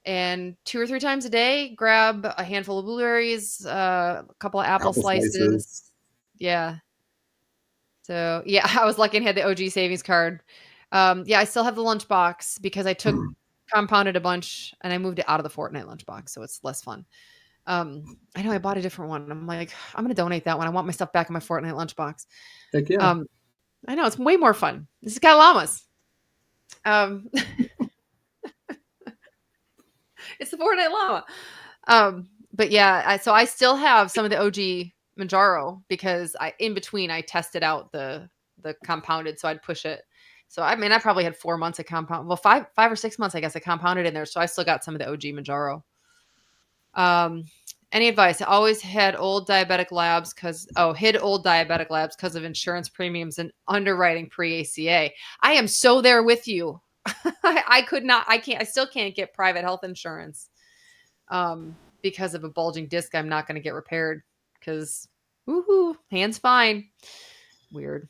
And 2 or 3 times a day, grab a handful of blueberries, a couple of apple slices. Yeah. So yeah, I was lucky and had the OG savings card. Yeah, I still have the lunchbox because I took compounded a bunch and I moved it out of the Fortnite lunchbox, so it's less fun. I know I bought a different one. I'm like, I'm going to donate that one. I want my stuff back in my Fortnite lunchbox. Heck yeah. I know it's way more fun. This has got llamas. It's the Fortnite llama. But yeah, so I still have some of the OG Mounjaro because in between I tested out the compounded, so I'd push it. So I mean, I probably had 4 months of compound. Well, 5 or 6 months, I guess, I compounded in there. So I still got some of the OG Mounjaro. Any advice? I always had old diabetic labs hid old diabetic labs because of insurance premiums and underwriting pre-ACA. I am so there with you. I still can't get private health insurance because of a bulging disc. I'm not going to get repaired because woohoo, hands fine. Weird.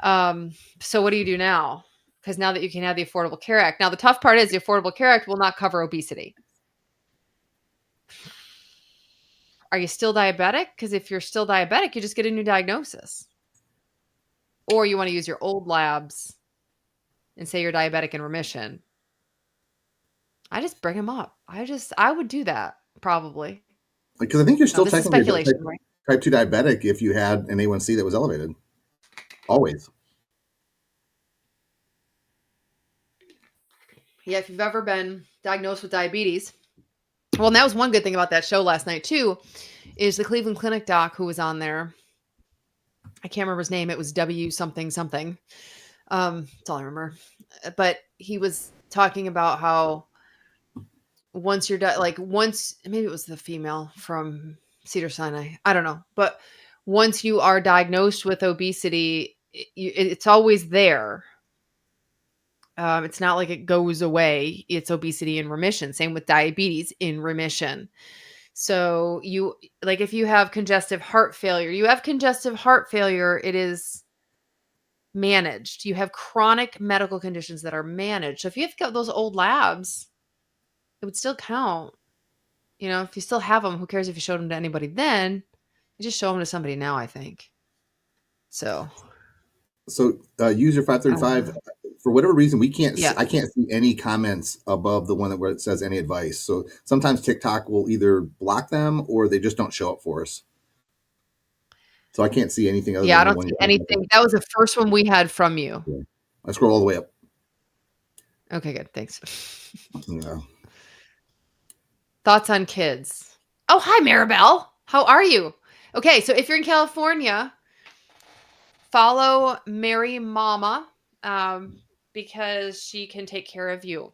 So what do you do now? Because now that you can have the Affordable Care Act. Now the tough part is the Affordable Care Act will not cover obesity. Are you still diabetic? Because if you're still diabetic, you just get a new diagnosis. Or you want to use your old labs and say you're diabetic in remission. I just bring them up. I would do that probably. Because I think you're No, still this is technically a speculation, right? type 2 diabetic if you had an A1C that was elevated. Always. Yeah, if you've ever been diagnosed with diabetes. Well, and that was one good thing about that show last night too, is the Cleveland Clinic doc who was on there. I can't remember his name. It was W something something. That's all I remember. But he was talking about how once you're like once maybe it was the female from Cedar Sinai. I don't know, but once you are diagnosed with obesity, it's always there. It's not like it goes away. It's obesity in remission. Same with diabetes in remission. So you like if you have congestive heart failure, it is managed. You have chronic medical conditions that are managed. So if you've got those old labs, it would still count. If you still have them, who cares if you showed them to anybody then? You just show them to somebody now, I think. So User 535, for whatever reason, yeah. I can't see any comments above the one where it says any advice. So sometimes TikTok will either block them or they just don't show up for us. So I can't see anything other Yeah, I than the don't one see you're anything. That was the first one we had from you. Yeah. I scroll all the way up. Okay, good. Thanks. Yeah. Thoughts on kids? Oh, hi, Maribel. How are you? Okay, so if you're in California, follow Mary Mama because she can take care of you.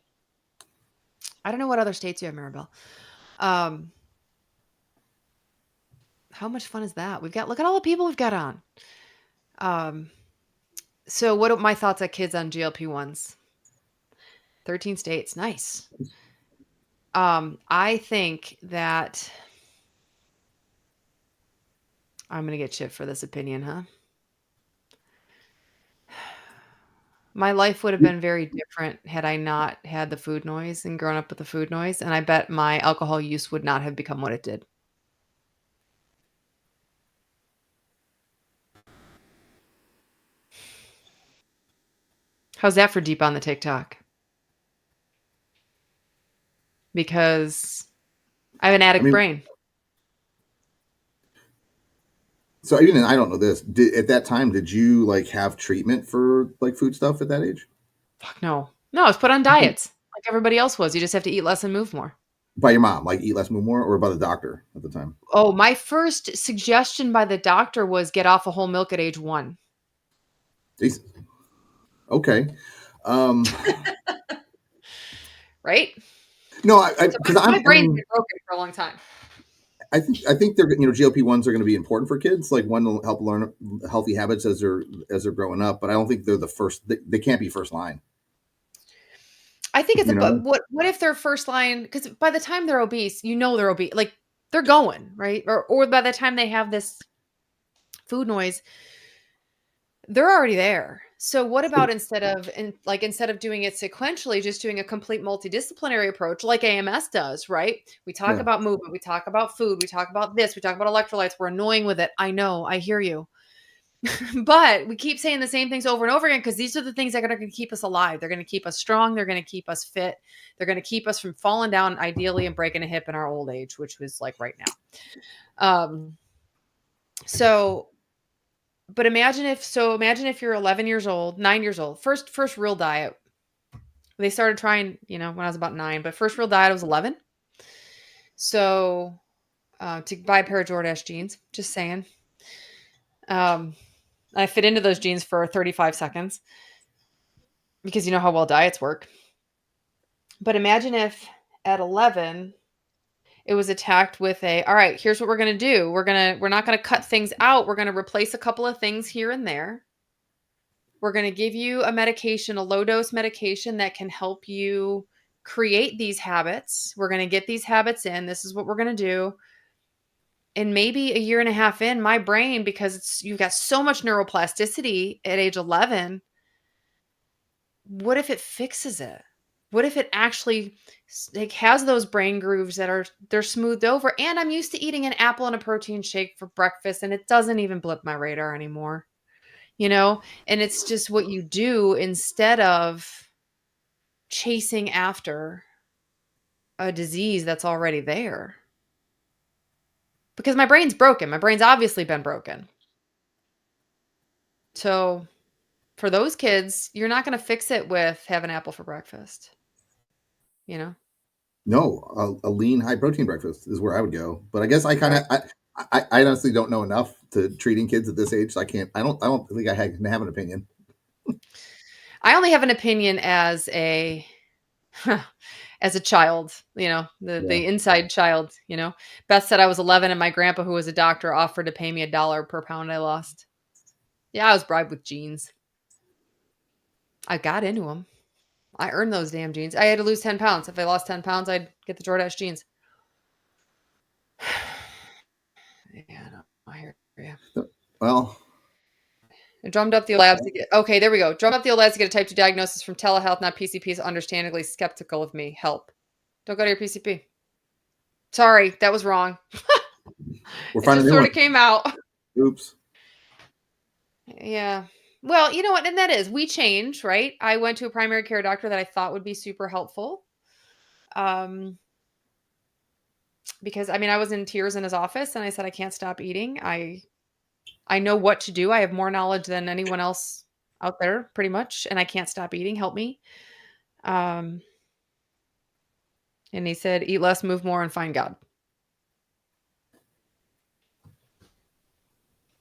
I don't know what other states you have, Maribel. How much fun is that? Look at all the people we've got on. So what are my thoughts on kids on GLP-1s? 13 states. Nice. I think that I'm going to get shit for this opinion, huh? My life would have been very different had I not had the food noise and grown up with the food noise, and I bet my alcohol use would not have become what it did. How's that for deep on the TikTok? Because I have an addict brain. So even I don't know this. At that time, did you like have treatment for like food stuff at that age? Fuck no. No, I was put on diets like everybody else was. You just have to eat less and move more. By your mom, like eat less, move more, or by the doctor at the time? Oh, my first suggestion by the doctor was get off of whole milk at age 1. Jesus. Okay. Right? No, because my brain's been broken for a long time. I think they're GLP-1s are going to be important for kids. Like one will help learn healthy habits as they're growing up, but I don't think they're the first. They can't be first line. I think it's what if they're first line? Because by the time they're obese, they're obese. Like they're going right, or by the time they have this food noise, they're already there. So what about instead of doing it sequentially, just doing a complete multidisciplinary approach like AMS does, right? We talk about movement, we talk about food, we talk about this, we talk about electrolytes. We're annoying with it. I know, I hear you. But we keep saying the same things over and over again because these are the things that are going to keep us alive. They're going to keep us strong. They're going to keep us fit. They're going to keep us from falling down ideally and breaking a hip in our old age, which was like right now. But imagine if you're 11 years old, 9 years old, first real diet. They started trying, when I was about 9, but first real diet I was 11. So to buy a pair of Jordache jeans, just saying. I fit into those jeans for 35 seconds because you know how well diets work. But imagine if at 11 it was attacked with all right, here's what we're going to do. We're not going to cut things out. We're going to replace a couple of things here and there. We're going to give you a medication, a low dose medication that can help you create these habits. We're going to get these habits in. This is what we're going to do. And maybe a year and a half in, my brain, because you've got so much neuroplasticity at age 11, what if it fixes it? What if it actually has those brain grooves they're smoothed over? And I'm used to eating an apple and a protein shake for breakfast, and it doesn't even blip my radar anymore, And it's just what you do instead of chasing after a disease that's already there. because my brain's broken. My brain's obviously been broken. So for those kids, you're not going to fix it with have an apple for breakfast. You know? No, a lean, high protein breakfast is where I would go. But I guess I kind of, Right. I honestly don't know enough to treating kids at this age. So I can't, I don't think I can have an opinion. I only have an opinion as a as a child, you know, Yeah. the inside child, you know. Beth said I was 11 and my grandpa, who was a doctor, offered to pay me $1 per pound I lost. Yeah, I was bribed with jeans. I got into them. I earned those damn jeans. I had to lose 10 pounds. If I lost 10 pounds, I'd get the Jordache jeans. Yeah, no, I hear you. Well, I drummed up the labs to get, okay, there we go. Drummed up the labs to get a type 2 diagnosis from telehealth, not PCPs, understandably skeptical of me. Help. Don't go to your PCP. Sorry, that was wrong. we're It finding just a new sort one. of came out. Oops. Yeah. Well, you know what? And that is, we change, right? I went to a primary care doctor that I thought would be super helpful. Because I mean, I was in tears in his office and I said, I can't stop eating. I know what to do. I have more knowledge than anyone else out there, pretty much, and I can't stop eating. Help me. And he said, eat less, move more, and find God.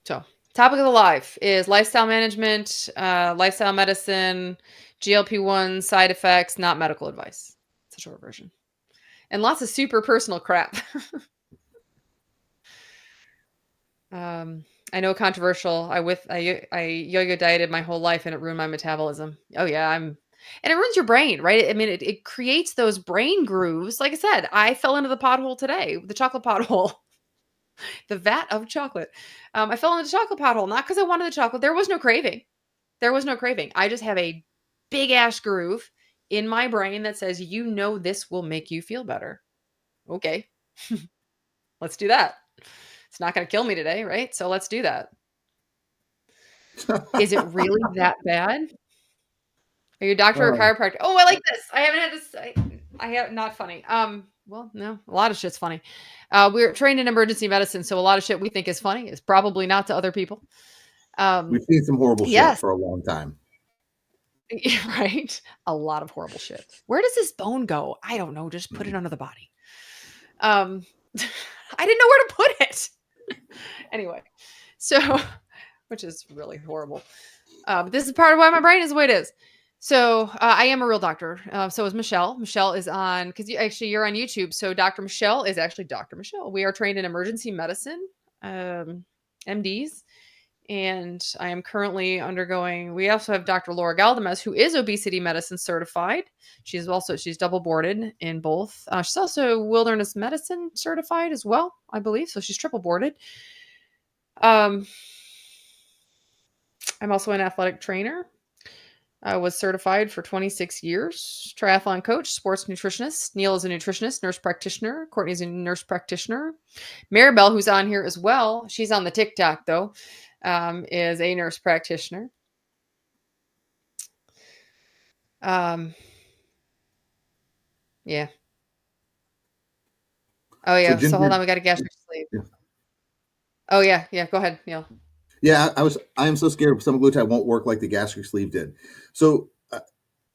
So, topic of the life is lifestyle management, lifestyle medicine, GLP1 side effects, not medical advice. It's a short version. And lots of super personal crap. I know controversial. I yo-yo dieted my whole life and it ruined my metabolism. Oh yeah, and it ruins your brain, right? I mean, it creates those brain grooves. Like I said, I fell into the pothole today, the chocolate pothole, the vat of chocolate. I fell into the chocolate pothole, not because I wanted the chocolate. There was no craving. There was no craving. I just have a big ass groove in my brain that says, you know, this will make you feel better. Okay, let's do that. It's not going to kill me today, right? So let's do that. Is it really that bad? Are you a doctor or Oh. chiropractor? Oh, I like this. I haven't had this. I have not funny. Well, no, a lot of shit's funny. We're trained in emergency medicine, so a lot of shit we think is funny is probably not to other people. We've seen some horrible shit Yes. for a long time. Right? A lot of horrible shit. Where does this bone go? I don't know. Just put it under the body. I didn't know where to put it. Anyway, so, which is really horrible. But this is part of why my brain is the way it is. So I am a real doctor. So is Michelle. Michelle is on, because you're on YouTube. So Dr. Michelle is actually Dr. Michelle. We are trained in emergency medicine, MDs. And I am currently undergoing, we also have Dr. Laura Galdames, who is obesity medicine certified. She's double boarded in both. She's also wilderness medicine certified as well, I believe. So she's triple boarded. I'm also an athletic trainer. I was certified for 26 years. Triathlon coach, sports nutritionist. Neil is a nutritionist, nurse practitioner. Courtney's a nurse practitioner. Maribel, who's on here as well, she's on the TikTok though, is a nurse practitioner. Yeah. Oh yeah. So hold on, we got a gastric sleeve. Yeah. Oh yeah. Go ahead, Neil. Yeah, I am so scared semaglutide won't work like the gastric sleeve did. So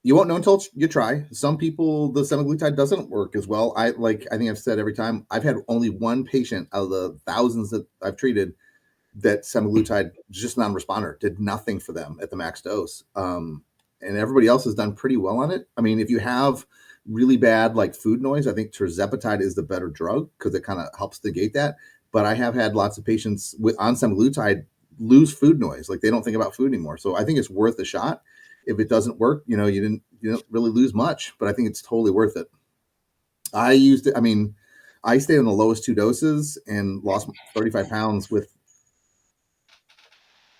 you won't know until you try. Some people, the semaglutide doesn't work as well. I think I've said every time, I've had only one patient out of the thousands that I've treated that semaglutide, just non-responder, did nothing for them at the max dose. And everybody else has done pretty well on it. I mean, if you have really bad like food noise, I think tirzepatide is the better drug because it kind of helps negate that. But I have had lots of patients on semaglutide lose food noise. Like they don't think about food anymore. So I think it's worth a shot. If it doesn't work, you don't really lose much, but I think it's totally worth it. I used it. I mean, I stayed on the lowest 2 doses and lost 35 pounds with.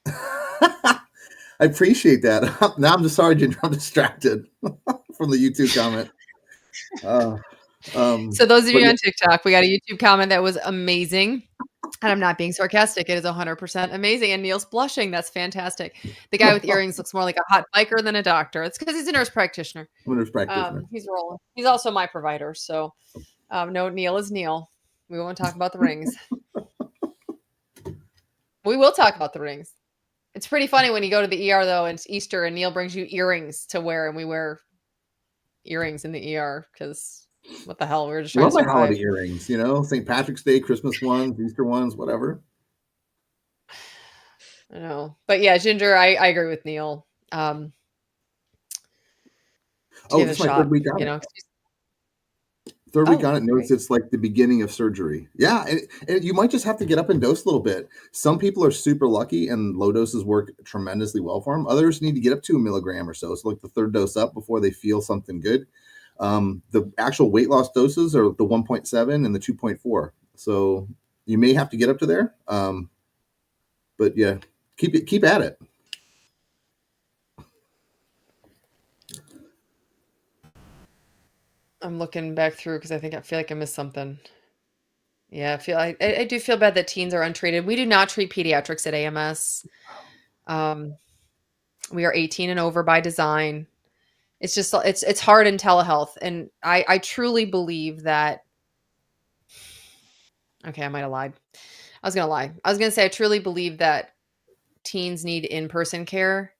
I appreciate that. Now I'm just sorry, Ginger. I'm distracted from the YouTube comment. So those of you on TikTok, we got a YouTube comment that was amazing. And I'm not being sarcastic. It is 100% amazing. And Neil's blushing. That's fantastic. The guy with earrings looks more like a hot biker than a doctor. It's because he's a nurse practitioner. He's rolling. He's also my provider. So no, Neil is Neil. We won't talk about the rings. We will talk about the rings. It's pretty funny when you go to the ER though, and it's Easter, and Neil brings you earrings to wear, and we wear earrings in the ER because what the hell? We're just trying Love to my holiday survive. earrings, St. Patrick's Day, Christmas ones, Easter ones, whatever. I know. But yeah, Ginger, I agree with Neil. Oh, Give it this a is my third shot, week on you it. know. Third week Oh, on it, notice great. it's like the beginning of surgery. Yeah, and you might just have to get up and dose a little bit. Some people are super lucky and low doses work tremendously well for them. Others need to get up to a milligram or so. So like the third dose up before they feel something good. The actual weight loss doses are the 1.7 and the 2.4. So you may have to get up to there. But yeah, keep at it. I'm looking back through because I feel like I missed something. Yeah, I do feel bad that teens are untreated. We do not treat pediatrics at AMS. Um, we are 18 and over by design. It's just it's hard in telehealth, and I truly believe that. Okay, I might have lied. I was gonna lie. I was gonna say I truly believe that teens need in-person care,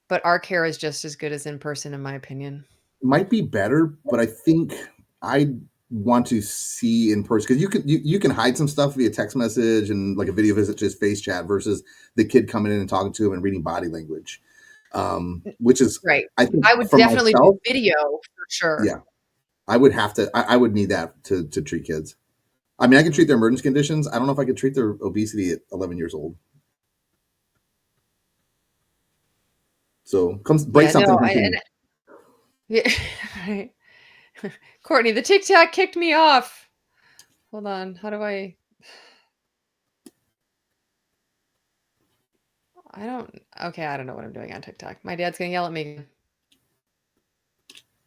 but our care is just as good as in person, in my opinion. Might be better, but I think I want to see in person because you can hide some stuff via text message and like a video visit, just face chat versus the kid coming in and talking to him and reading body language, which is Right. I think I would for definitely do myself, video for sure. yeah, I would have to. I would need that to treat kids. I mean, I can treat their emergency conditions. I don't know if I could treat their obesity at 11 years old. So break Yeah, no, something from and teens. yeah, right. Courtney, the TikTok kicked me off. Hold on. How do I okay, I don't know what I'm doing on TikTok. My dad's gonna yell at me.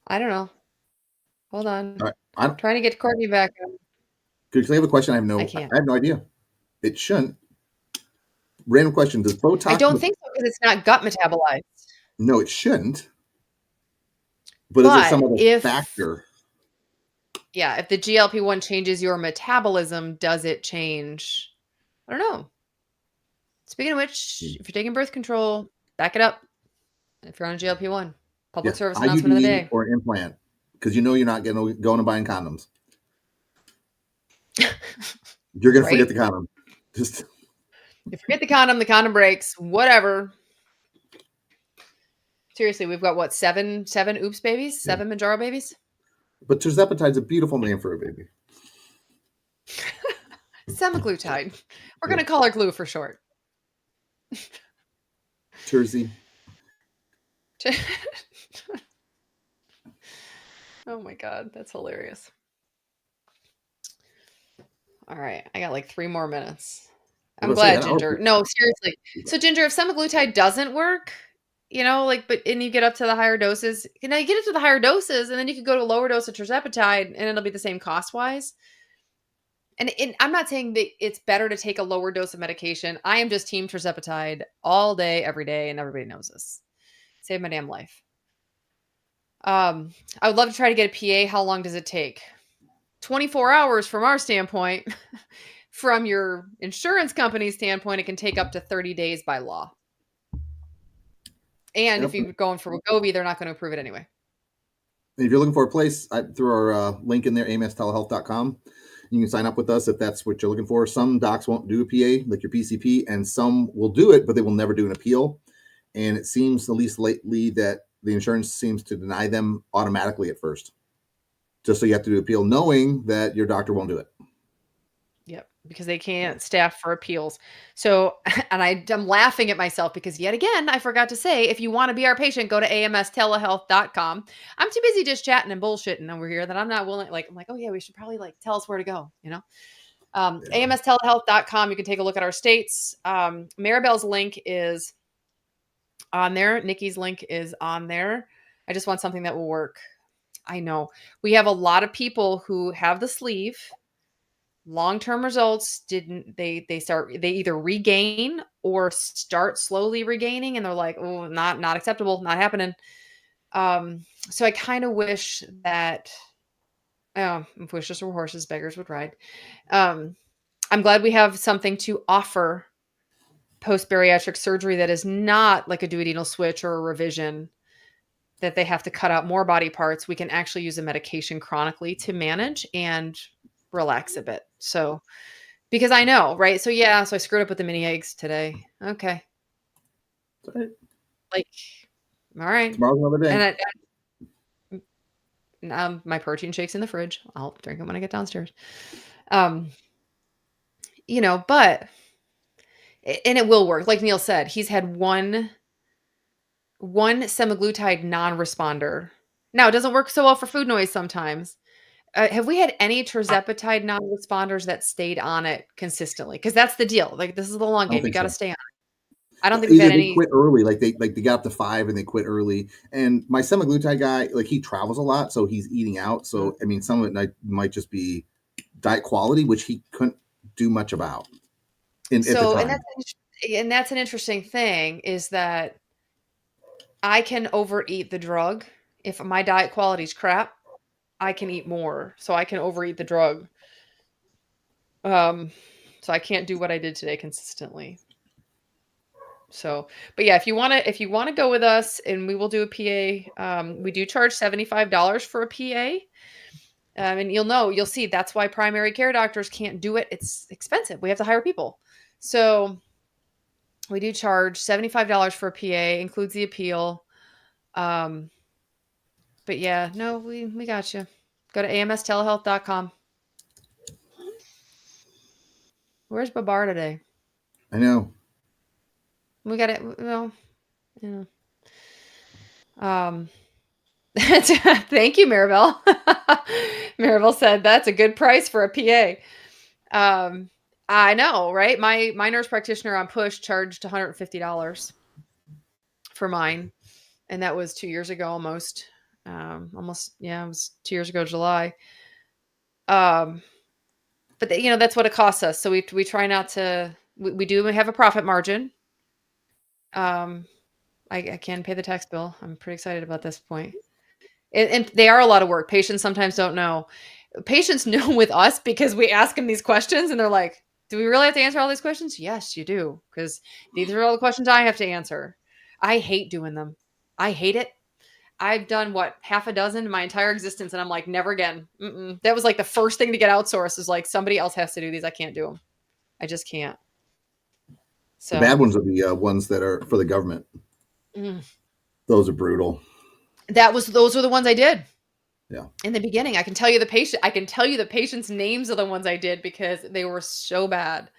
I don't know. Hold on. All right. I don't, Trying to get Courtney back. because I have a question. I can't. I have no idea. It shouldn't. Random question. Does I Botox? don't think so because it's not gut metabolized. No, it shouldn't. But is there some But other if factor? yeah, if the GLP-1 changes your metabolism, does it change? I don't know. Speaking of which, if you're taking birth control, back it up. If you're on a GLP-1, Yeah, public service announcement of the IUD day. or an implant, because you're not going and buying condoms. You're gonna forget Right? the condom. Just You forget the condom breaks, whatever. Seriously, we've got what, seven oops babies? yeah. 7 Manjaro babies? But tirzepatide's a beautiful name for a baby. Semaglutide. We're Yeah. gonna call her glue for short. Terzi. Oh my god, that's hilarious. All right, I got like 3 more minutes. I'm glad, Ginger. No, seriously. So, Ginger, if semaglutide doesn't work, and you get up to the higher doses, you get it to the higher doses, and then you could go to a lower dose of tirzepatide, and it'll be the same cost wise. And I'm not saying that it's better to take a lower dose of medication. I am just team tirzepatide all day, every day, and everybody knows this. Save my damn life. I would love to try to get a PA. How long does it take? 24 hours from our standpoint. From your insurance company's standpoint, it can take up to 30 days by law. And if you're going for Wegovy, they're not going to approve it anyway. If you're looking for a place, I threw our link in there, amstelehealth.com. You can sign up with us if that's what you're looking for. Some docs won't do a PA, like your PCP, and some will do it, but they will never do an appeal. And it seems, at least lately, that the insurance seems to deny them automatically at first. Just so you have to do appeal, knowing that your doctor won't do it. Yep, because they can't staff for appeals. So, and I'm laughing at myself because yet again, I forgot to say, if you want to be our patient, go to amstelehealth.com. I'm too busy just chatting and bullshitting over here that I'm not willing. I'm like, oh yeah, we should probably tell us where to go, amstelehealth.com. You can take a look at our states. Maribel's link is on there. Nikki's link is on there. I just want something that will work. I know we have a lot of people who have the sleeve. Long-term results they either regain or start slowly regaining, and they're like, oh, not acceptable, not happening. So I kind of wish that if wishes were horses, beggars would ride. I'm glad we have something to offer post-bariatric surgery that is not like a duodenal switch or a revision, that they have to cut out more body parts, we can actually use a medication chronically to manage and relax a bit. So, because I know, right? So yeah, so I screwed up with the mini eggs today. Okay. All right. Like, all right. Tomorrow's another day. And my protein shake's in the fridge. I'll drink them when I get downstairs. But and it will work. Like Neil said, he's had one semaglutide non-responder. Now, it doesn't work so well for food noise sometimes. Have we had any tirzepatide non-responders that stayed on it consistently? Because that's the deal. Like, this is the long I don't game. You think got to so. stay on it. I don't think we've Either had they any. quit early, like they got up to 5 and they quit early. And my semaglutide guy, like he travels a lot, so he's eating out. So I mean, some of it might just be diet quality, which he couldn't do much about at the So, time. and that's an interesting thing, is that I can overeat the drug. If my diet quality is crap, I can eat more. So I can overeat the drug. So I can't do what I did today consistently. So, but yeah, if you want to go with us, and we will do a PA, we do charge $75 for a PA. And you'll see that's why primary care doctors can't do it. It's expensive. We have to hire people. So we do charge $75 for a PA, includes the appeal. But yeah, no, we got you. Go to amstelehealth.com. Where's Babar today? I know. We got it. Well, yeah. Thank you, Maribel. Maribel said that's a good price for a PA. I know, right? My nurse practitioner on Push charged $150 for mine, and that was 2 years ago almost. Yeah, it was 2 years ago, July. But that's what it costs us. So we try not to. We do have a profit margin. I can pay the tax bill. I'm pretty excited about this point. And they are a lot of work. Patients sometimes don't know. Patients know with us because we ask them these questions and they're like, do we really have to answer all these questions? Yes, you do. Because these are all the questions I have to answer. I hate doing them. I hate it. I've done half a dozen in my entire existence. And I'm like, never again. That was like the first thing to get outsourced, is like, somebody else has to do these. I can't do them. I just can't. So the bad ones are the ones that are for the government. Those are brutal. Those were the ones I did. Yeah. In the beginning, I can tell you the patient's names of the ones I did because they were so bad.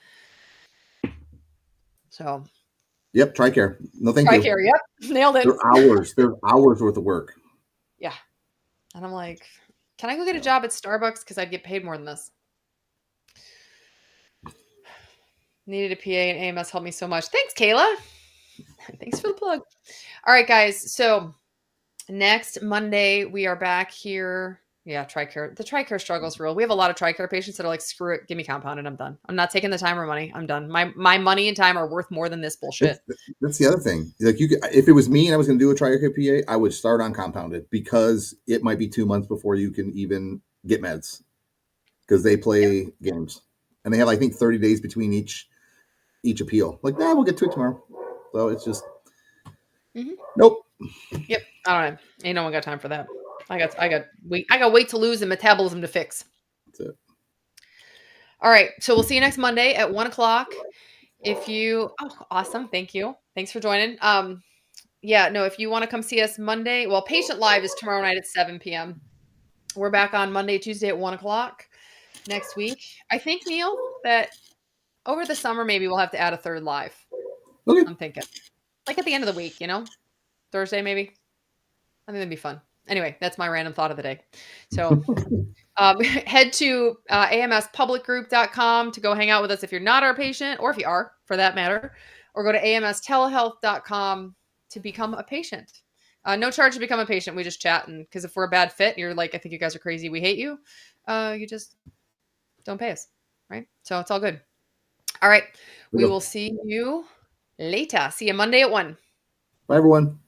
So. Yep. TRICARE. No, thank you. TRICARE. Yep. Nailed it. They're hours worth of work. Yeah. And I'm like, can I go get a job at Starbucks? Because I'd get paid more than this. Needed a PA, and AMS helped me so much. Thanks, Kayla. Thanks for the plug. All right, guys. So next Monday, we are back here. Yeah, TRICARE. The TRICARE struggle is real. We have a lot of TRICARE patients that are like, screw it, give me compounded. I'm done. I'm not taking the time or money. I'm done. My money and time are worth more than this bullshit. That's the other thing. Like, if it was me and I was going to do a TRICARE PA, I would start on compounded, because it might be 2 months before you can even get meds, because they play games, and they have, I think, 30 days between each appeal. Like, we'll get to it tomorrow. So it's just nope. Yep. I don't know. Ain't no one got time for that. I got weight to lose and metabolism to fix. That's it. All right. So we'll see you next Monday at 1:00. Awesome. Thank you. Thanks for joining. If you want to come see us Monday, well, Patient Live is tomorrow night at 7 p.m. We're back on Monday, Tuesday at 1:00 next week. I think, Neil, that over the summer, maybe we'll have to add a third live. Okay. I'm thinking, like at the end of the week, Thursday, maybe. I think that'd be fun. Anyway, that's my random thought of the day. So head to amspublicgroup.com to go hang out with us if you're not our patient, or if you are, for that matter, or go to amstelehealth.com to become a patient. No charge to become a patient. We just chat, and because if we're a bad fit, you're like, I think you guys are crazy, we hate you. You just don't pay us, right? So it's all good. All right. We will see you later. See you Monday at 1:00. Bye, everyone.